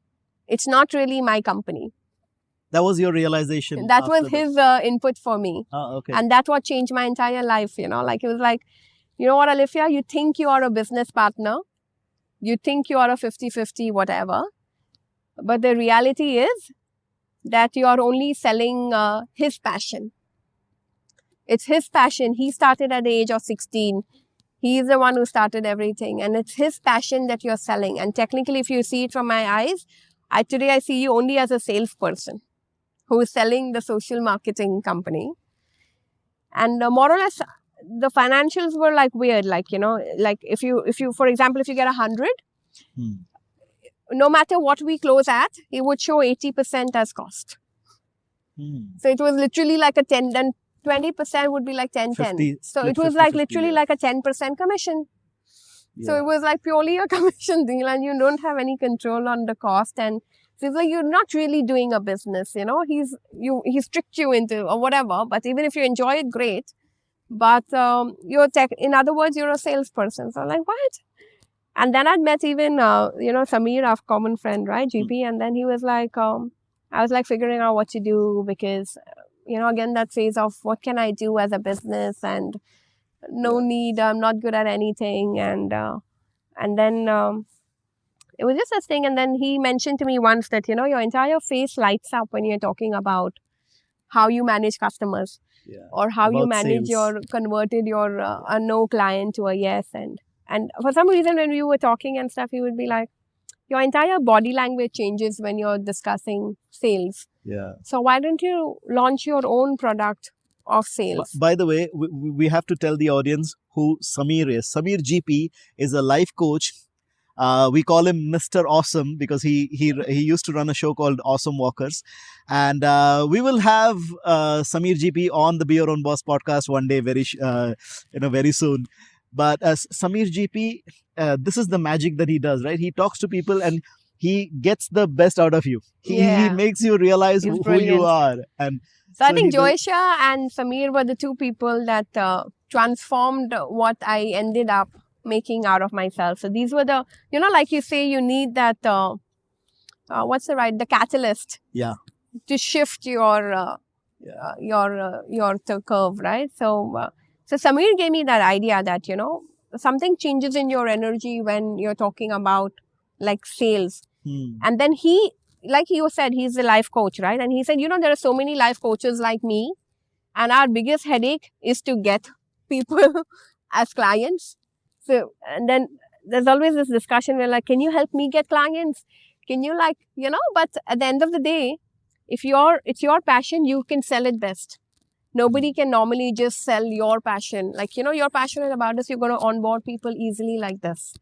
It's not really my company. That was your realization? That was his input for me. Okay. And that's what changed my entire life, Like, it was like, you know what, Alifiya, you think you are a business partner. You think you are a 50-50 whatever. But the reality is that you are only selling his passion. It's his passion. He started at the age of 16. He's the one who started everything. And it's his passion that you're selling. And technically, if you see it from my eyes, today I see you only as a salesperson who is selling the social marketing company. And more or less, the financials were like weird. Like, like if you, for example, if you get 100, no matter what we close at, it would show 80% as cost. So it was literally like a 10, then 20% would be like 10-10. So it was like literally like a 10% commission. So it was like purely a commission deal and you don't have any control on the cost. And so it's like you're not really doing a business, you know. He's tricked you into or whatever. But even if you enjoy it, great. But in other words, you're a salesperson. So I'm like, what? And then I'd met even, Samir, our common friend, right, GP. And then he was like, I was like figuring out what to do because, again, that phase of what can I do as a business and no need, I'm not good at anything. And then it was just this thing. And then he mentioned to me once that, your entire face lights up when you're talking about how you manage customers or how you manage converted your a no client to a yes. And for some reason, when we were talking and stuff, he would be like, your entire body language changes when you're discussing sales. Yeah. So why don't you launch your own product of sales? By the way, we have to tell the audience who Samir is. Samir GP is a life coach. We call him Mr. Awesome because he used to run a show called Awesome Walkers, and we will have Samir GP on the Be Your Own Boss podcast one day, very soon. But Samir GP, this is the magic that he does, right? He talks to people and he gets the best out of you. He makes you realize who you are. And so I think Joisha and Samir were the two people that transformed what I ended up making out of myself. So these were the, like you say, you need that, the catalyst. Yeah. To shift your curve, right? So Samir gave me that idea that, something changes in your energy when you're talking about like sales. And then he, like you said, he's a life coach, right? And he said, there are so many life coaches like me. And our biggest headache is to get people as clients. So, and then there's always this discussion where like, can you help me get clients? Can you but at the end of the day, if it's your passion, you can sell it best. Nobody can normally just sell your passion. Like, you're passionate about this, you're going to onboard people easily like this.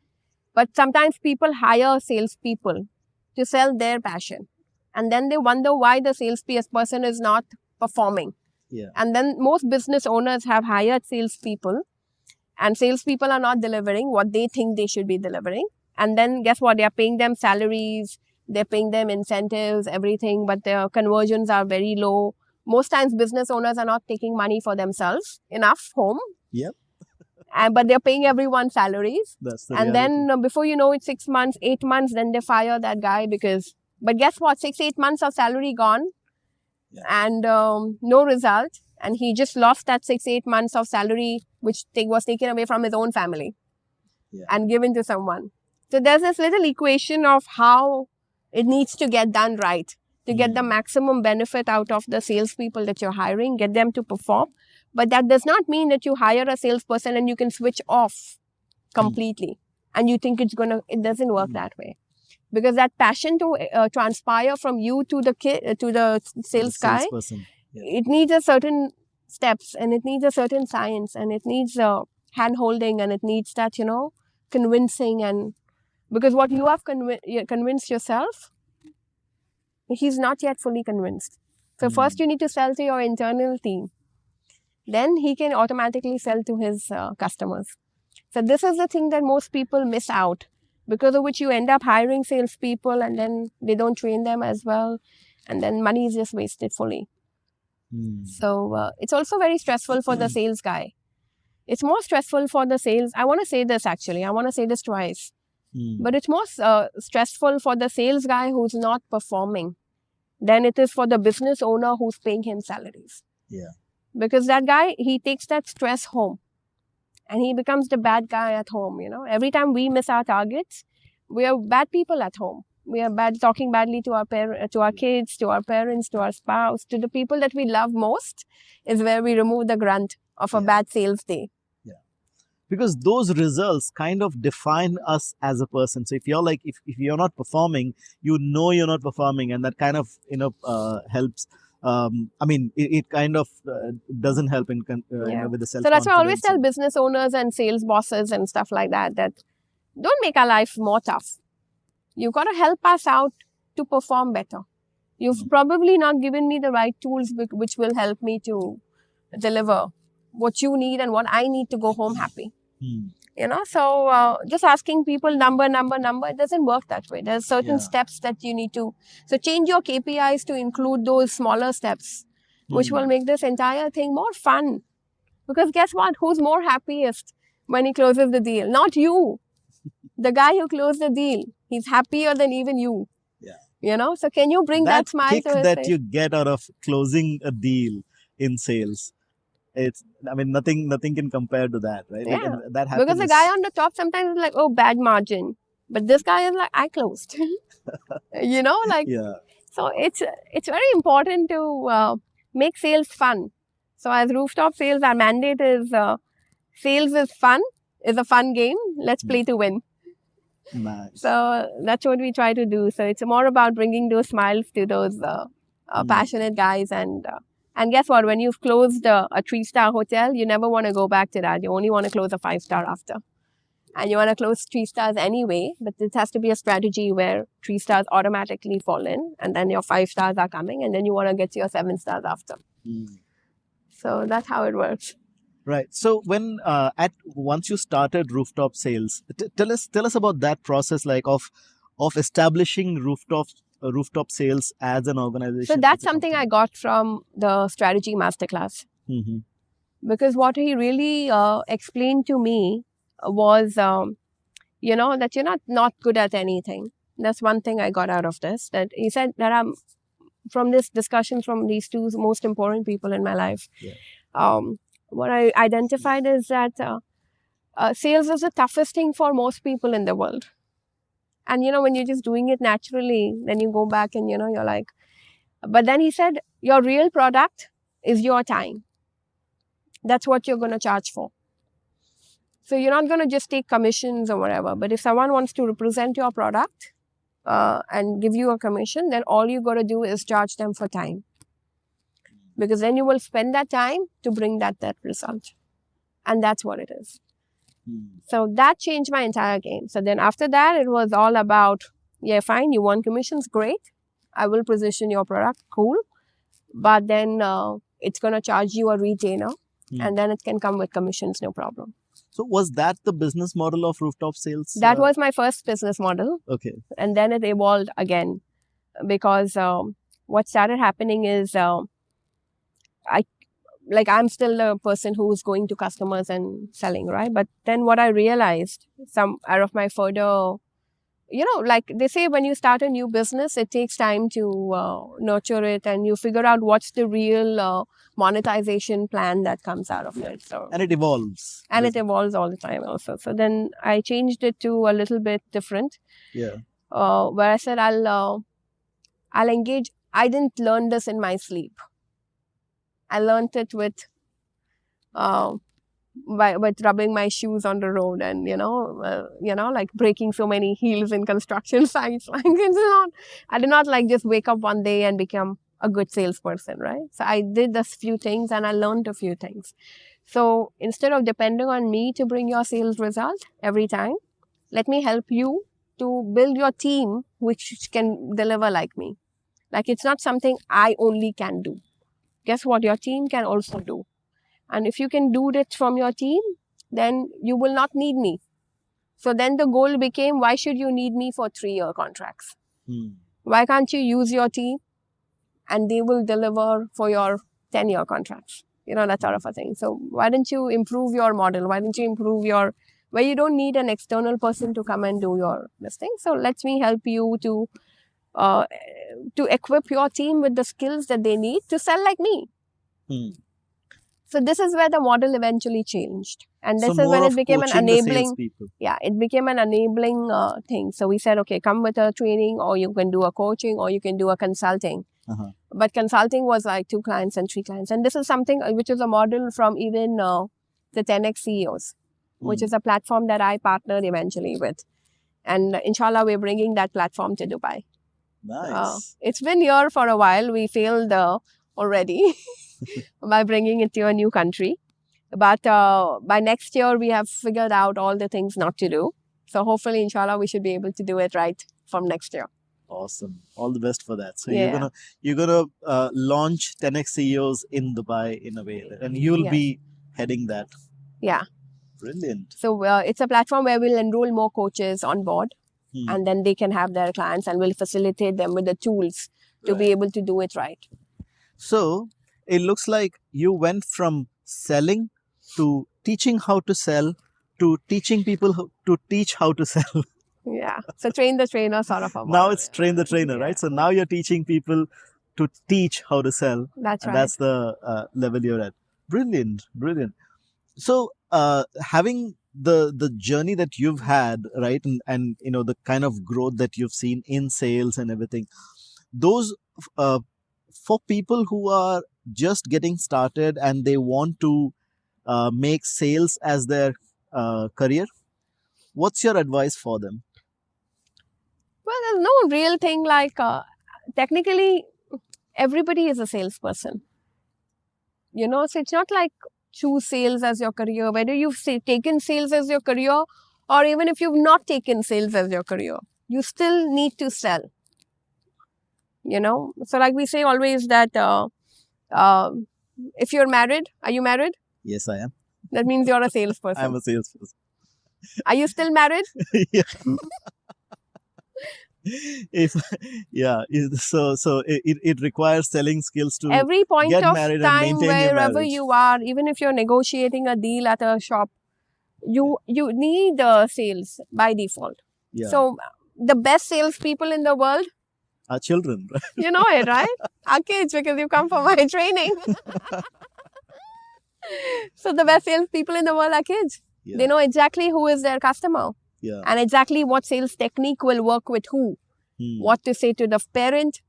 But sometimes people hire salespeople to sell their passion. And then they wonder why the salesperson is not performing. Yeah. And then most business owners have hired salespeople and salespeople are not delivering what they think they should be delivering. And then guess what? They are paying them salaries, they're paying them incentives, everything, but their conversions are very low. Most times business owners are not taking money for themselves enough home. Yep. But they're paying everyone salaries. That's the and reality. Then before you know it, 6 months, 8 months, then they fire that guy but guess what? 6-8 months of salary gone and no result. And he just lost that 6-8 months of salary, which was taken away from his own family and given to someone. So there's this little equation of how it needs to get done right to get the maximum benefit out of the salespeople that you're hiring, get them to perform. But that does not mean that you hire a salesperson and you can switch off completely. And you think it doesn't work that way. Because that passion to transpire from you to the sales guy, it needs a certain steps and it needs a certain science and it needs hand holding and it needs that, convincing. And because what you have convinced yourself, he's not yet fully convinced. So first you need to sell to your internal team. Then he can automatically sell to his customers. So this is the thing that most people miss out, because of which you end up hiring salespeople and then they don't train them as well. And then money is just wasted fully. So it's also very stressful for the sales guy. It's more stressful for the sales. I want to say this actually. I want to say this twice. But it's more stressful for the sales guy who's not performing than it is for the business owner who's paying him salaries. Yeah. Because that guy, he takes that stress home and he becomes the bad guy at home. Every time we miss our targets, we are bad people at home. We are talking badly to our kids, to our parents, to our spouse, to the people that we love most is where we remove the grunt of a bad sales day. Yeah. Because those results kind of define us as a person. So if you're like, if you're not performing, you're not performing, and that kind of, helps. It kind of doesn't help with the self-confidence. So that's why I always tell business owners and sales bosses and stuff like that don't make our life more tough. You've got to help us out to perform better. You've probably not given me the right tools which will help me to deliver what you need and what I need to go home happy. So just asking people number, it doesn't work that way. There's certain Yeah. steps that you need to, so change your KPIs to include those smaller steps, which will make this entire thing more fun. Because guess what? Who's more happiest when he closes the deal? Not you. The guy who closed the deal, he's happier than even you. Yeah. So can you bring that smile kick to his that face? you get out of closing a deal in sales, nothing can compare to that, right? Yeah. And that Because the happiness. guy on the top sometimes is like, oh, bad margin. But this guy is like, I closed. Yeah. So it's very important to make sales fun. So as rooftop sales, our mandate is sales is fun, is a fun game. Let's play to win. Nice. So that's what we try to do. So it's more about bringing those smiles to those passionate guys. And guess what? When you've closed a 3-star hotel, you never want to go back to that. You only want to close a 5-star after. And you want to close 3 stars anyway, but it has to be a strategy where 3 stars automatically fall in, and then your 5 stars are coming, and then you want to get to your 7 stars after. So that's how it works. Right. So when once you started rooftop sales, tell us about that process, like of establishing rooftop sales as an organization. So that's something I got from the strategy masterclass. Because what he really explained to me was, that you're not good at anything. That's one thing I got out of this. That he said that I'm from this discussion from these two most important people in my life. What I identified is that sales is the toughest thing for most people in the world. And when you're just doing it naturally, then you go back and you're like. But then he said your real product is your time. That's what you're going to charge for. So you're not going to just take commissions or whatever. But if someone wants to represent your product and give you a commission, then all you got to do is charge them for time. Because then you will spend that time to bring that result. And that's what it is. So that changed my entire game. So then after that, it was all about, yeah, fine, you want commissions, great. I will position your product, cool. But then it's going to charge you a retainer. And then it can come with commissions, no problem. So was that the business model of rooftop sales? That was my first business model. Okay. And then it evolved again. Because what started happening is I'm still the person who's going to customers and selling, right? But then what I realized, out of my further, like they say, when you start a new business, it takes time to nurture it, and you figure out what's the real monetization plan that comes out of it. So, and it evolves. And it evolves all the time also. So then I changed it to a little bit different. Yeah. Where I said I'll engage. I didn't learn this in my sleep. I learned it with rubbing my shoes on the road and like breaking so many heels in construction sites. Like I did not like just wake up one day and become a good salesperson, right? So I did a few things and I learned a few things. So instead of depending on me to bring your sales result every time, let me help you to build your team which can deliver like me. Like it's not something I only can do. Guess what? Your team can also do. And if you can do it from your team, then you will not need me. So then the goal became, why should you need me for 3-year contracts? Why can't you use your team and they will deliver for your 10-year contracts? That sort of a thing. So why don't you improve your model? Why don't you improve where you don't need an external person to come and do your this thing? So let me help you to equip your team with the skills that they need to sell like me. So this is where the model eventually changed. And this is when it became an enabling, it became an enabling thing. So we said, okay, come with a training, or you can do a coaching, or you can do a consulting. But consulting was like 2 clients and 3 clients. And this is something which is a model from even the 10X CEOs, which is a platform that I partnered eventually with. And inshallah, we're bringing that platform to Dubai. Nice. It's been here for a while. We failed already by bringing it to a new country. But by next year, we have figured out all the things not to do. So hopefully, inshallah, we should be able to do it right from next year. Awesome. All the best for that. So Yeah. you're gonna launch 10X CEOs in Dubai in a way, and you'll be heading that. Yeah. Brilliant. So it's a platform where we'll enroll more coaches on board, and then they can have their clients, and we'll facilitate them with the tools to be able to do it right. So it looks like you went from selling to teaching how to sell to teaching people to teach how to sell. Yeah. So train the trainer sort of a model. Now it's train the trainer, right? So now you're teaching people to teach how to sell. That's and right. that's the level you're at. Brilliant, brilliant. So having the journey that you've had, right, and you know the kind of growth that you've seen in sales and everything, those for people who are just getting started and they want to make sales as their career, what's your advice for them? Well, there's no real thing like technically everybody is a salesperson. You know, so it's not like choose sales as your career, whether you've taken sales as your career or even if you've not taken sales as your career, you still need to sell. You know, so like we say always that if you're married, are you married? Yes, I am. That means you're a salesperson. I'm a salesperson. Are you still married? Yeah. If so it requires selling skills to Every point get of married and time, maintain your wherever marriage. you are, even if you're negotiating a deal at a shop, you need sales by default. Yeah. So the best salespeople in the world, Our children, right? you know it, right? Our kids, because you come for my training. So the best salespeople in the world are kids. Yeah. They know exactly who is their customer. Yeah. And exactly what sales technique will work with who. What to say to the parent,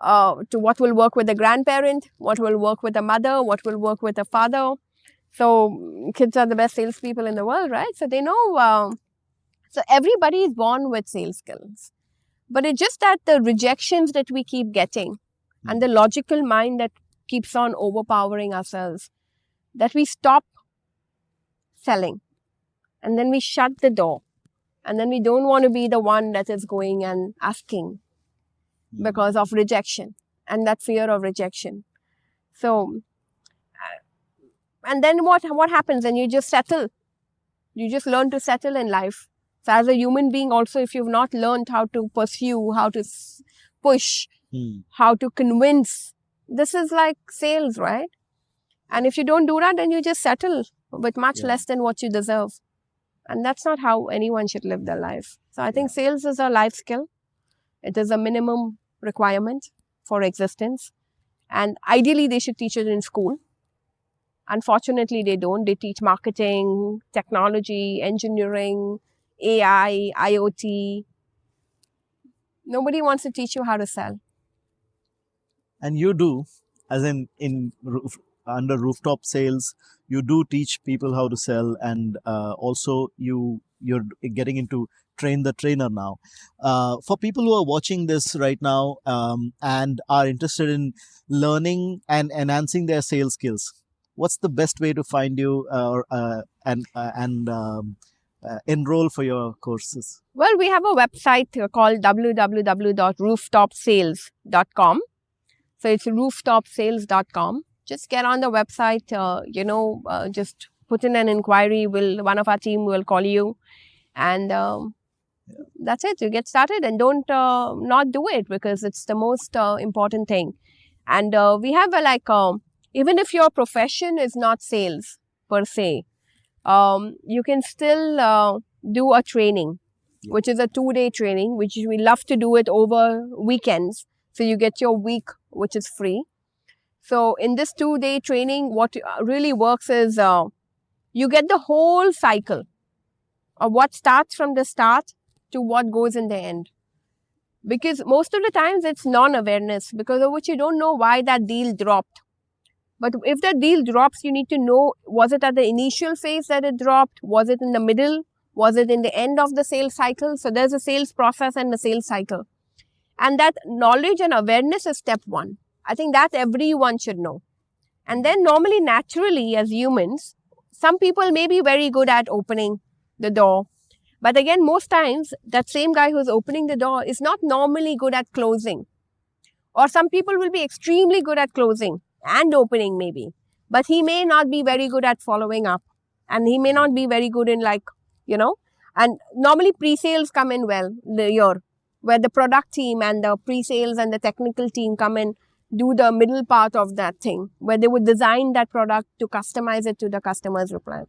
to what will work with the grandparent, what will work with the mother, what will work with the father. So kids are the best salespeople in the world, right? So they know. So everybody is born with sales skills. But it's just that the rejections that we keep getting and the logical mind that keeps on overpowering ourselves, that we stop selling and then we shut the door. And then we don't want to be the one that is going and asking because of rejection and that fear of rejection. So, and then what happens? And you just settle. You just learn to settle in life. So as a human being also, if you've not learned how to pursue, how to push, how to convince, this is like sales, right? And if you don't do that, then you just settle with much less than what you deserve. And that's not how anyone should live their life. So I think sales is a life skill. It is a minimum requirement for existence. And ideally, they should teach it in school. Unfortunately, they don't. They teach marketing, technology, engineering, AI, IoT. Nobody wants to teach you how to sell. And you do, as in under rooftop sales, you do teach people how to sell, and also you're getting into train the trainer now. For people who are watching this right now and are interested in learning and enhancing their sales skills, what's the best way to find you and enroll for your courses? Well, we have a website called www.rooftopsales.com. So it's rooftopsales.com. Just get on the website, just put in an inquiry. One of our team will call you, and that's it. You get started, and don't not do it, because it's the most important thing. And we have even if your profession is not sales per se, you can still do a training, which is a 2-day training, which we love to do it over weekends. So you get your week, which is free. So in this 2-day training, what really works is you get the whole cycle of what starts from the start to what goes in the end. Because most of the times it's non-awareness, because of which you don't know why that deal dropped. But if that deal drops, you need to know, was it at the initial phase that it dropped? Was it in the middle? Was it in the end of the sales cycle? So there's a sales process and a sales cycle. And that knowledge and awareness is step one. I think that everyone should know. And then normally, naturally, as humans, some people may be very good at opening the door. But again, most times, that same guy who's opening the door is not normally good at closing. Or some people will be extremely good at closing and opening maybe. But he may not be very good at following up and he may not be very good in and normally pre-sales come in well the year where the product team and the pre-sales and the technical team come and do the middle part of that thing where they would design that product to customize it to the customer's requirement.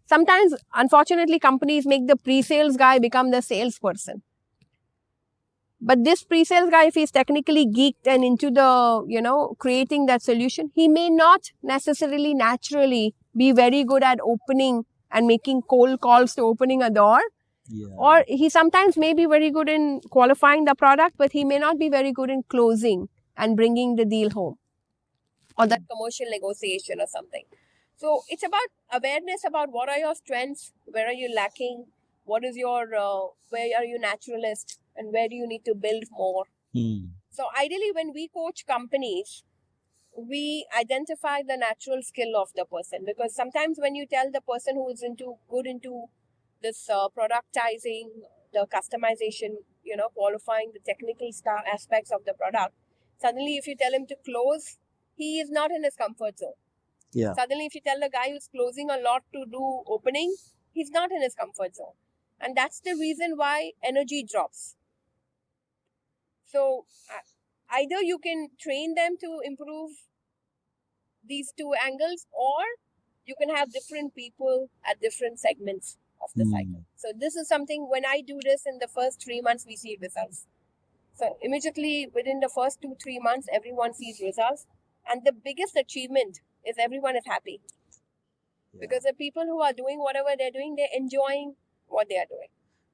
Sometimes, unfortunately, companies make the pre-sales guy become the salesperson. But this pre-sales guy, if he's technically geeked and into the, creating that solution, he may not necessarily naturally be very good at opening and making cold calls to opening a door. Yeah. Or he sometimes may be very good in qualifying the product, but he may not be very good in closing and bringing the deal home or that commercial negotiation or something. So it's about awareness about what are your strengths, where are you lacking, what is your, where are you naturalist, and where do you need to build more. So ideally, when we coach companies, we identify the natural skill of the person, because sometimes when you tell the person who is good into this productizing, the customization, qualifying the technical aspects of the product, suddenly if you tell him to close, he is not in his comfort zone. Yeah. Suddenly if you tell the guy who's closing a lot to do opening, he's not in his comfort zone. And that's the reason why energy drops. So either you can train them to improve these two angles, or you can have different people at different segments of the cycle. So this is something, when I do this in the first 3 months, we see results. So immediately within the first 2-3 months, everyone sees results. And the biggest achievement is everyone is happy. Yeah. Because the people who are doing whatever they're doing, they're enjoying what they are doing.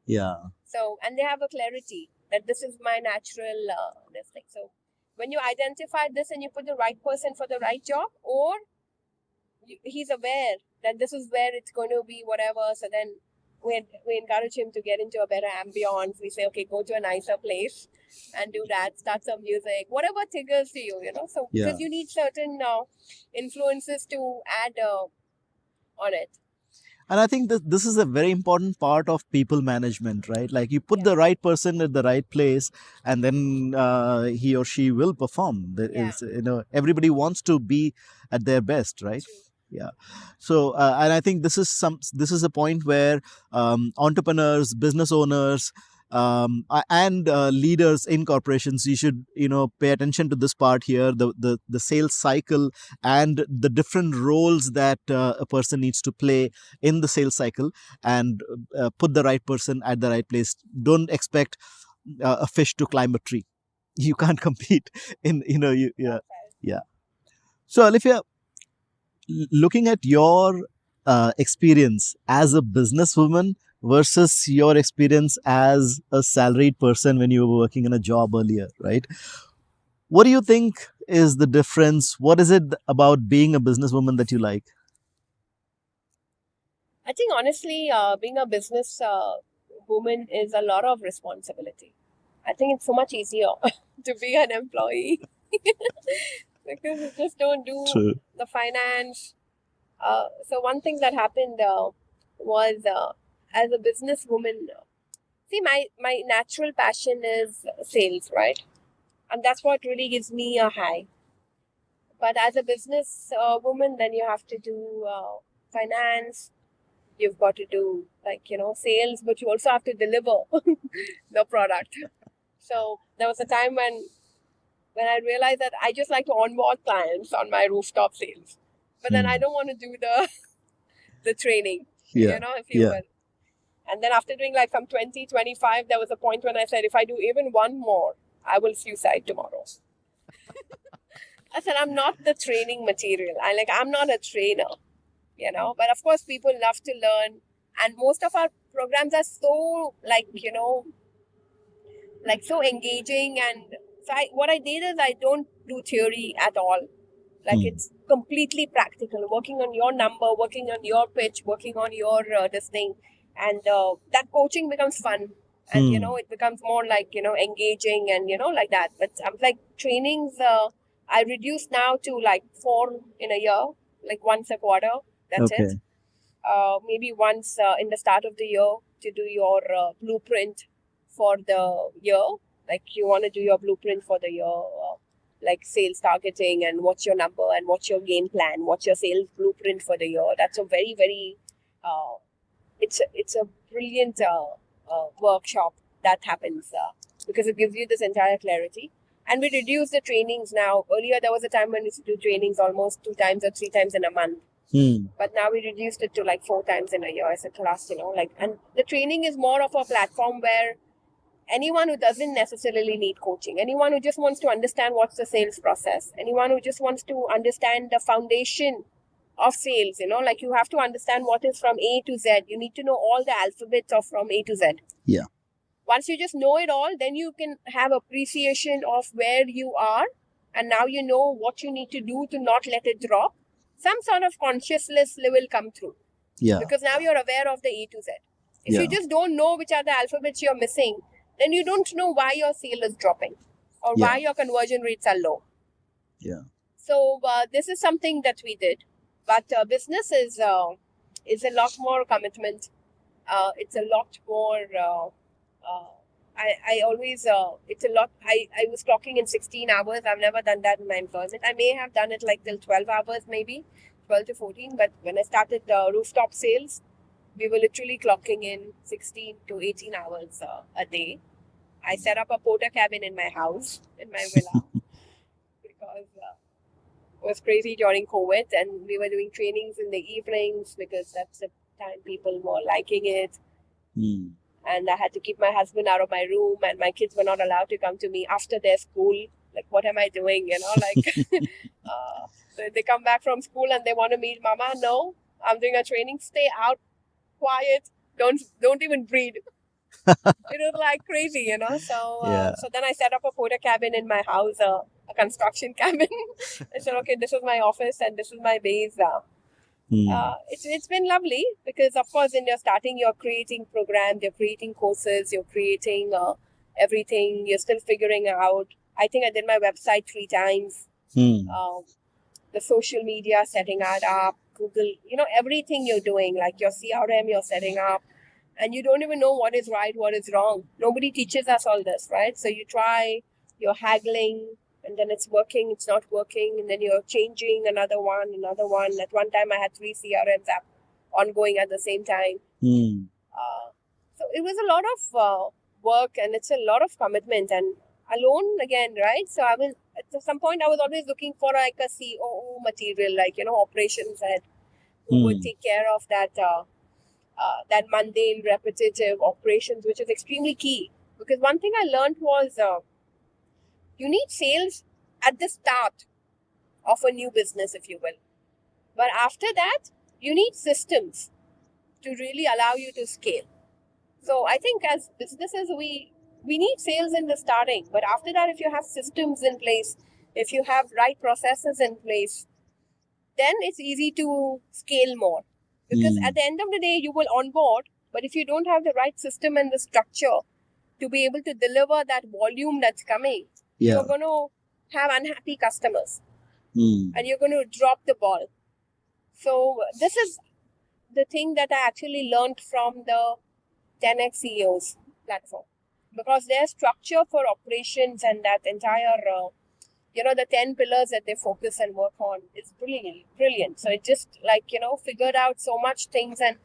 Yeah. So, and they have a clarity that this is my natural this thing. So when you identify this and you put the right person for the right job, or he's aware that this is where it's going to be, whatever. So then we encourage him to get into a better ambience. We say, okay, go to a nicer place and do that. Start some music, whatever triggers to you, So because you need certain influences to add on it. And I think that this is a very important part of people management, right? Like you put the right person at the right place, and then he or she will perform. There is, everybody wants to be at their best, right? True. Yeah. So, and I think this is a point where entrepreneurs, business owners, and leaders in corporations, you should pay attention to this part here, the sales cycle and the different roles that a person needs to play in the sales cycle, and put the right person at the right place. Don't expect a fish to climb a tree. You can't compete in yeah. So Alifiya, looking at your experience as a businesswoman versus your experience as a salaried person when you were working in a job earlier, right? What do you think is the difference? What is it about being a businesswoman that you like? I think honestly, being a business woman is a lot of responsibility. I think it's so much easier to be an employee because you just don't do the finance. So one thing that happened was as a businesswoman, see, my natural passion is sales, right? And that's what really gives me a high. But as a business woman, then you have to do finance. You've got to do sales, but you also have to deliver the product. So there was a time when I realized that I just like to onboard clients on my rooftop sales, but then I don't want to do the training, if you will. And then after doing like from 2025, there was a point when I said, if I do even one more, I will suicide tomorrow. I said, I'm not the training material. I'm not a trainer, but of course people love to learn. And most of our programs are so so engaging. And so what I did is I don't do theory at all. It's completely practical, working on your number, working on your pitch, working on your this thing. And that coaching becomes fun. And, it becomes more engaging and, like that. But I'm trainings, I reduced now to 4 in a year, once a quarter. That's it. Maybe once in the start of the year to do your blueprint for the year. You want to do your blueprint for the year, sales targeting and what's your number and what's your game plan, what's your sales blueprint for the year. That's a very, very it's a brilliant workshop that happens because it gives you this entire clarity. And we reduce the trainings now. Earlier, there was a time when we used to do trainings almost 2 times or 3 times in a month. But now we reduced it to like 4 times in a year as a class, and the training is more of a platform where anyone who doesn't necessarily need coaching, anyone who just wants to understand what's the sales process, anyone who just wants to understand the foundation of sales, like you have to understand what is from A to Z. You need to know all the alphabets of from A to Z. Yeah. Once you just know it all, then you can have appreciation of where you are, and now you know what you need to do to not let it drop. Some sort of consciousness will come through. Yeah. Because now you're aware of the A to Z. If Yeah. you just don't know which are the alphabets you're missing, then you don't know why your sale is dropping or Yeah. why your conversion rates are low. Yeah. So this is something that we did. But business is a lot more commitment. It's a lot more. I always it's a lot. I was clocking in 16 hours. I've never done that in my employment. I may have done it like till 12 hours, maybe 12 to 14. But when I started rooftop sales, we were literally clocking in 16 to 18 hours a day. I set up a porter cabin in my house, in my villa, because it was crazy during COVID, and we were doing trainings in the evenings because that's the time people were liking it. And I had to keep my husband out of my room, and my kids were not allowed to come to me after their school. Like, what am I doing? So they come back from school and they want to meet Mama. No, I'm doing a training. Stay out, quiet. Don't even breathe. It was like crazy, So then I set up a porter cabin in my house, a construction cabin. I said, okay, this is my office and this is my base. It's been lovely because, of course, when you're starting, you're creating programs, you're creating courses, you're creating everything. You're still figuring out. I think I did my website 3 times. The social media, setting it up, Google, everything you're doing, like your CRM, you're setting up. And you don't even know what is right, what is wrong. Nobody teaches us all this, right? So you try, you're haggling, and then it's working, it's not working, and then you're changing another one. At one time, I had 3 CRMs up ongoing at the same time. So it was a lot of work, and it's a lot of commitment, and alone again, right? So I was, at some point, I was always looking for like a COO material, like, operations head who would take care of that mundane, repetitive operations, which is extremely key. Because one thing I learned was you need sales at the start of a new business, if you will. But after that, you need systems to really allow you to scale. So I think as businesses, we need sales in the starting. But after that, if you have systems in place, if you have right processes in place, then it's easy to scale more. Because at the end of the day, you will onboard, but if you don't have the right system and the structure to be able to deliver that volume that's coming, you're going to have unhappy customers and you're going to drop the ball. So this is the thing that I actually learned from the 10x CEOs platform, because their structure for operations and that entire the 10 pillars that they focus and work on is brilliant. So it just figured out so much things, and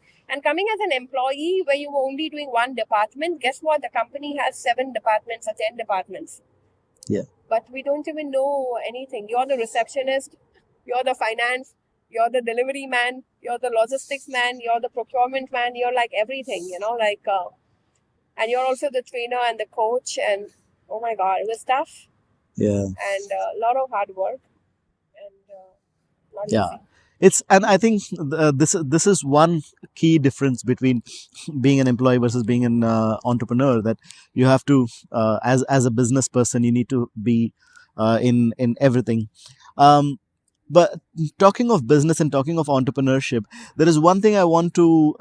coming as an employee where you were only doing one department, guess what? The company has 7 departments or 10 departments. Yeah. But we don't even know anything. You're the receptionist, you're the finance, you're the delivery man, you're the logistics man, you're the procurement man, you're like everything, and you're also the trainer and the coach, and oh my God, it was tough. Yeah. And a lot of hard work, and not easy. And I think this is one key difference between being an employee versus being an entrepreneur, that you have to as a business person, you need to be in everything. But talking of business and talking of entrepreneurship, there is one thing I want to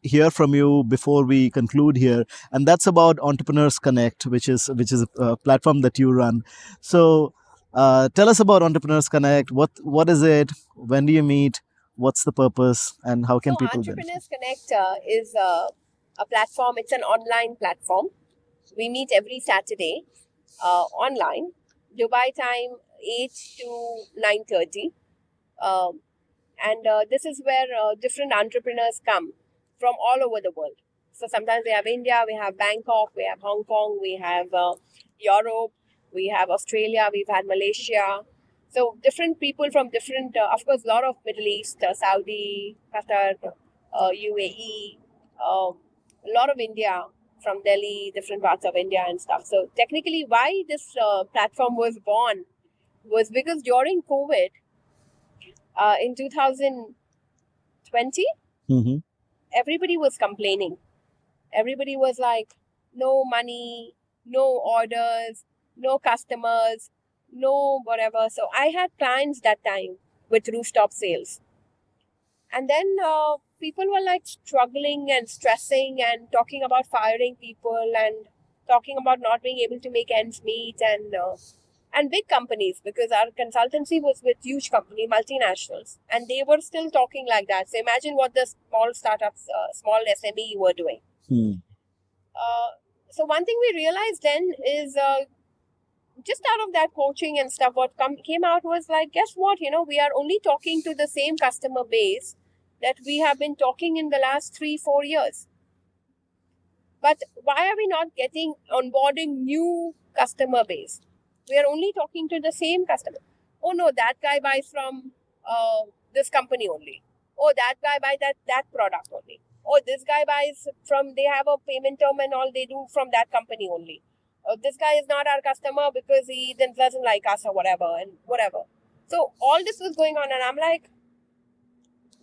hear from you before we conclude here, and that's about Entrepreneurs Connect, which is a platform that you run. So tell us about Entrepreneurs Connect. What is it? When do you meet? What's the purpose? And how can people Entrepreneurs Connect is a platform. It's an online platform. We meet every Saturday online, Dubai time, 8 to 9:30. And this is where different entrepreneurs come from all over the world. So sometimes we have India, we have Bangkok, we have Hong Kong, we have Europe, we have Australia, we've had Malaysia. So different people from different, of course, a lot of Middle East, Saudi, Qatar, UAE, a lot of India, from Delhi, different parts of India and stuff. So technically, why this platform was born was because during COVID, in 2020, Mm-hmm. everybody was complaining. Everybody was like, no money, no orders, no customers, no whatever. So I had clients that time with rooftop sales. And then people were like struggling and stressing and talking about firing people and talking about not being able to make ends meet and big companies, because our consultancy was with huge company multinationals, and they were still talking like that. So imagine what the small startups, small SME were doing. Hmm. So one thing we realized then is just out of that coaching and stuff, what came out was like, guess what? We are only talking to the same customer base that we have been talking in the last 3-4 years. But why are we not getting onboarding new customer base? We are only talking to the same customer. Oh no, that guy buys from this company only. Oh, that guy buys that product only. Oh, this guy buys from, they have a payment term and all, they do from that company only. Oh, this guy is not our customer because he then doesn't like us or whatever and whatever. So all this was going on, and I'm like,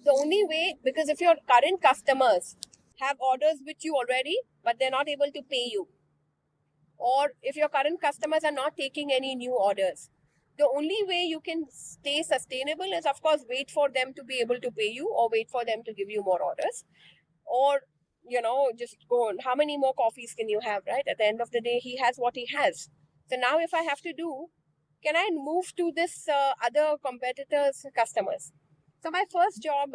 the only way, because if your current customers have orders with you already, but they're not able to pay you, or if your current customers are not taking any new orders, the only way you can stay sustainable is, of course, wait for them to be able to pay you, or wait for them to give you more orders, or just go on. How many more coffees can you have, right? At the end of the day, he has what he has. So now if I have to do, can I move to this other competitors' customers? So my first job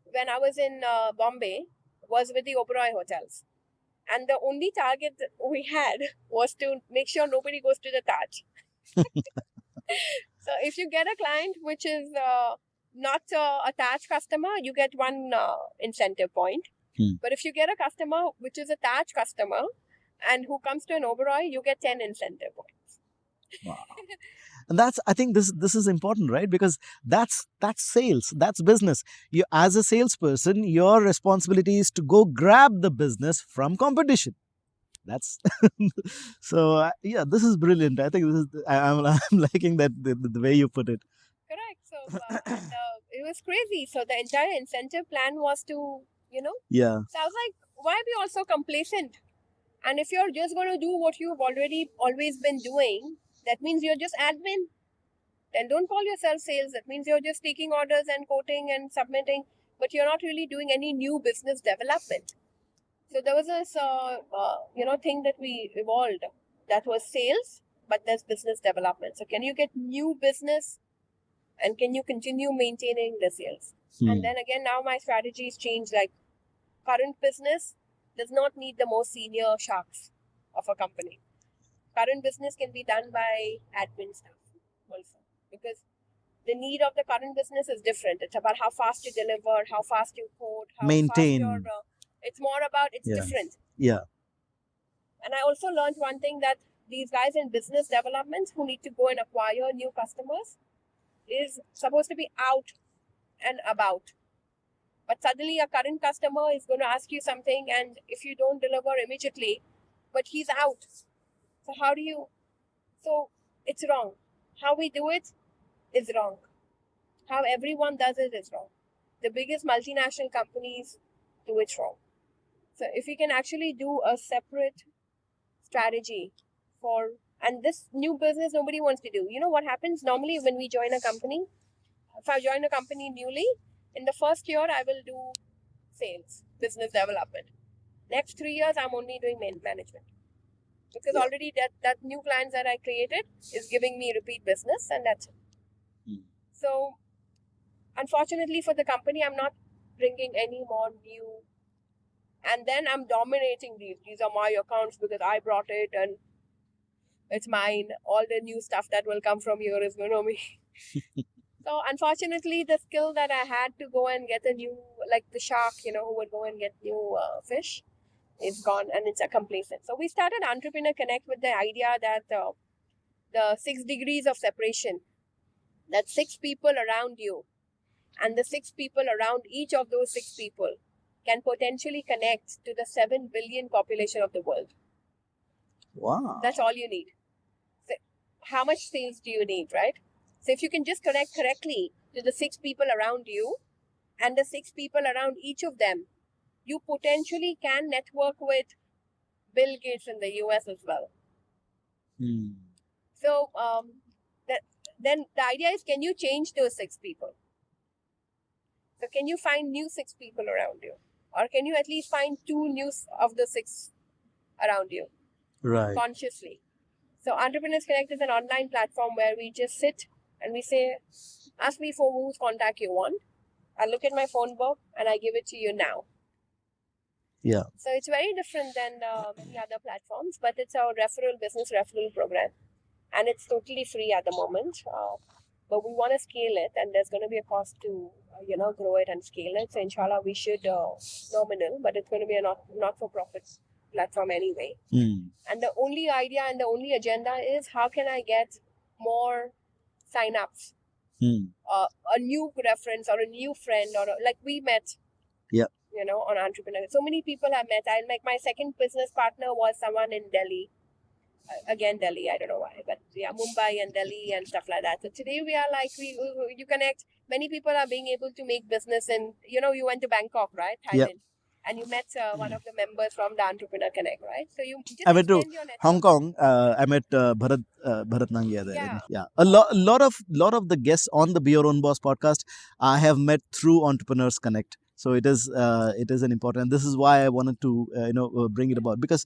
when I was in Bombay was with the Oberoi hotels. And the only target we had was to make sure nobody goes to the Taj. So if you get a client which is not a Taj customer, you get one incentive point. Hmm. But if you get a customer which is a Taj customer and who comes to an Oberoi, you get 10 incentive points. Wow. And that's, I think this is important, right? Because that's sales, that's business. You, as a salesperson, your responsibility is to go grab the business from competition. That's so yeah, this is brilliant. I think this is I'm liking that the way you put it. Correct. So and, it was crazy. So the entire incentive plan was to, Yeah. so I was like, why be also complacent? And if you're just going to do what you've already always been doing, that means you're just admin. Then don't call yourself sales. That means you're just taking orders and quoting and submitting, but you're not really doing any new business development. So there was this, thing that we evolved, that was sales, but there's business development. So can you get new business, and can you continue maintaining the sales? And then again, now my strategies change. Like, current business does not need the most senior sharks of a company. Current business can be done by admin staff also, because the need of the current business is different. It's about how fast you deliver, how fast you code, how fast you're. Maintain. It's more about, it's Yeah. different. Yeah. And I also learned one thing, that these guys in business development who need to go and acquire new customers is supposed to be out and about. But suddenly a current customer is going to ask you something, and if you don't deliver immediately, but he's out. So how do you? So it's wrong. How we do it is wrong. How everyone does it is wrong. The biggest multinational companies do it wrong. So if we can actually do a separate strategy for, and this new business nobody wants to do. You know what happens normally when we join a company? If I join a company newly, in the first year I will do sales, business development. Next 3 years I'm only doing management, because Yeah. already that new clients that I created is giving me repeat business, and that's it. So unfortunately for the company, I'm not bringing any more new, and then I'm dominating these. These are my accounts because I brought it and it's mine. All the new stuff that will come from here is going to be. So unfortunately, the skill that I had to go and get a new, like the shark, who would go and get new fish, is gone, and it's a complacent. So we started Entrepreneur Connect with the idea that the 6 degrees of separation, that 6 people around you and the 6 people around each of those 6 people can potentially connect to the 7 billion population of the world. Wow. That's all you need. So how much sales do you need, right? So if you can just connect correctly to the 6 people around you and the 6 people around each of them, you potentially can network with Bill Gates in the US as well. So then the idea is, can you change those 6 people? So can you find new 6 people around you? Or can you at least find 2 new of the 6 around you? Right. Consciously. So Entrepreneurs Connect is an online platform where we just sit and we say, ask me for whose contact you want. I look at my phone book and I give it to you now. Yeah. So it's very different than many other platforms, but it's our business referral program. And it's totally free at the moment. But we want to scale it, and there's going to be a cost to, grow it and scale it. So inshallah, we should nominal, but it's going to be a not-for-profit platform anyway. And the only idea and the only agenda is, how can I get more sign-ups, a new reference or a new friend, or like we met, on Entrepreneur. So many people have met. My second business partner was someone in Delhi. Again, Delhi, I don't know why, but yeah, Mumbai and Delhi and stuff like that. So today we are like, you connect. Many people are being able to make business in, you went to Bangkok, right? Thailand. And you met one of the members from the Entrepreneur Connect, right? So you just I went to extend your network. Hong Kong. I met Bharat Nangia there. Yeah. A lot of the guests on the Be Your Own Boss podcast I have met through Entrepreneurs Connect. So it is an important. This is why I wanted to bring it about, because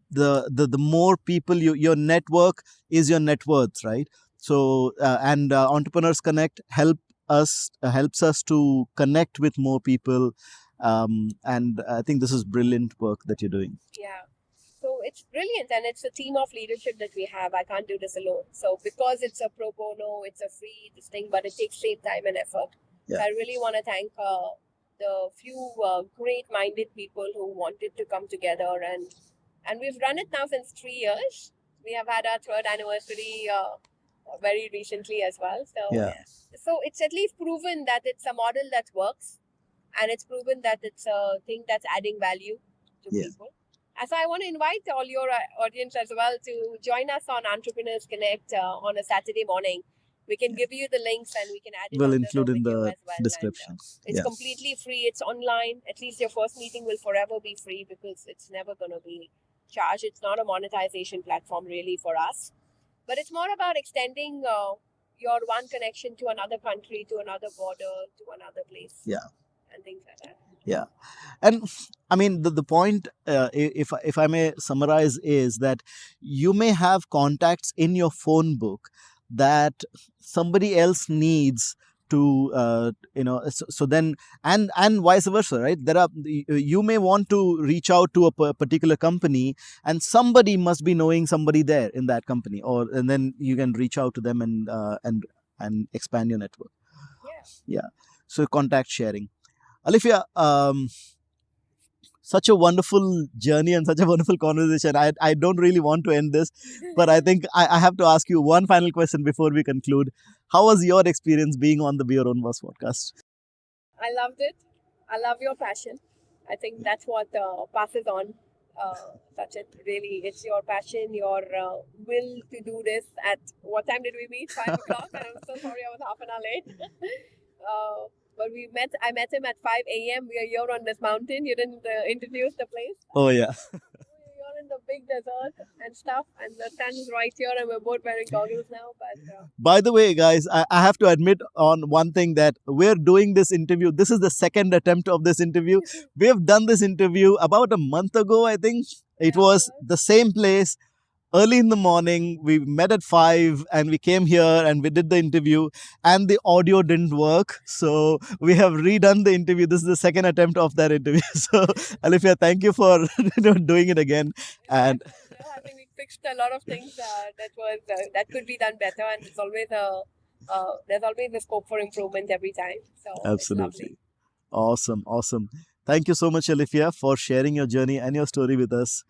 the more people your network is your net worth, right? So and Entrepreneurs Connect helps us to connect with more people, and I think this is brilliant work that you're doing. Yeah. So it's brilliant, and it's a team of leadership that we have. I can't do this alone. So because it's a pro bono, it's a free thing, but it takes time and effort. Yeah. So I really want to thank the few great-minded people who wanted to come together, and we've run it now since 3 years. We have had our 3rd anniversary very recently as well. So it's at least proven that it's a model that works, and it's proven that it's a thing that's adding value to people. So I want to invite all your audience as well to join us on Entrepreneurs Connect on a Saturday morning. We can give you the links, and we can add it. We'll include in the description. And, it's completely free. It's online. At least your first meeting will forever be free, because it's never going to be charged. It's not a monetization platform really for us, but it's more about extending your one connection to another country, to another border, to another place. Yeah. And things like that. Yeah. And I mean, the point, if I may summarize, is that you may have contacts in your phone book that somebody else needs to so then, and vice versa, right? You may want to reach out to a particular company, and somebody must be knowing somebody there in that company, and then you can reach out to them and expand your network. Yeah. So contact sharing. Alifiya, such a wonderful journey and such a wonderful conversation. I don't really want to end this, but I think I have to ask you one final question before we conclude. How was your experience being on the Be Your Own Boss podcast? I loved it. I love your passion. I think that's what passes on. Sachin, really, it's your passion, your will to do this. At what time did we meet? 5 o'clock. And I'm so sorry I was half an hour late. But I met him at 5 a.m. We are here on this mountain. You didn't introduce the place. Oh, yeah. You're in the big desert and stuff, and the sun is right here, and we're both wearing goggles now. But by the way, guys, I have to admit on one thing, that we're doing this interview. This is the second attempt of this interview. We have done this interview about a month ago, I think. It was the same place. Early in the morning, we met at 5 and we came here and we did the interview, and the audio didn't work. So we have redone the interview. This is the second attempt of that interview. So Alifiya, thank you for doing it again. And I think we fixed a lot of things that could be done better, and it's always a there's always a scope for improvement every time. So it's lovely. Absolutely. Awesome. Awesome. Thank you so much, Alifiya, for sharing your journey and your story with us.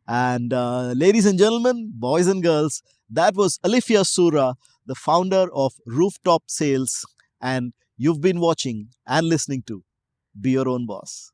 And ladies and gentlemen, boys and girls, that was Alifiya Sura, the founder of Rooftop Sales. And you've been watching and listening to Be Your Own Boss.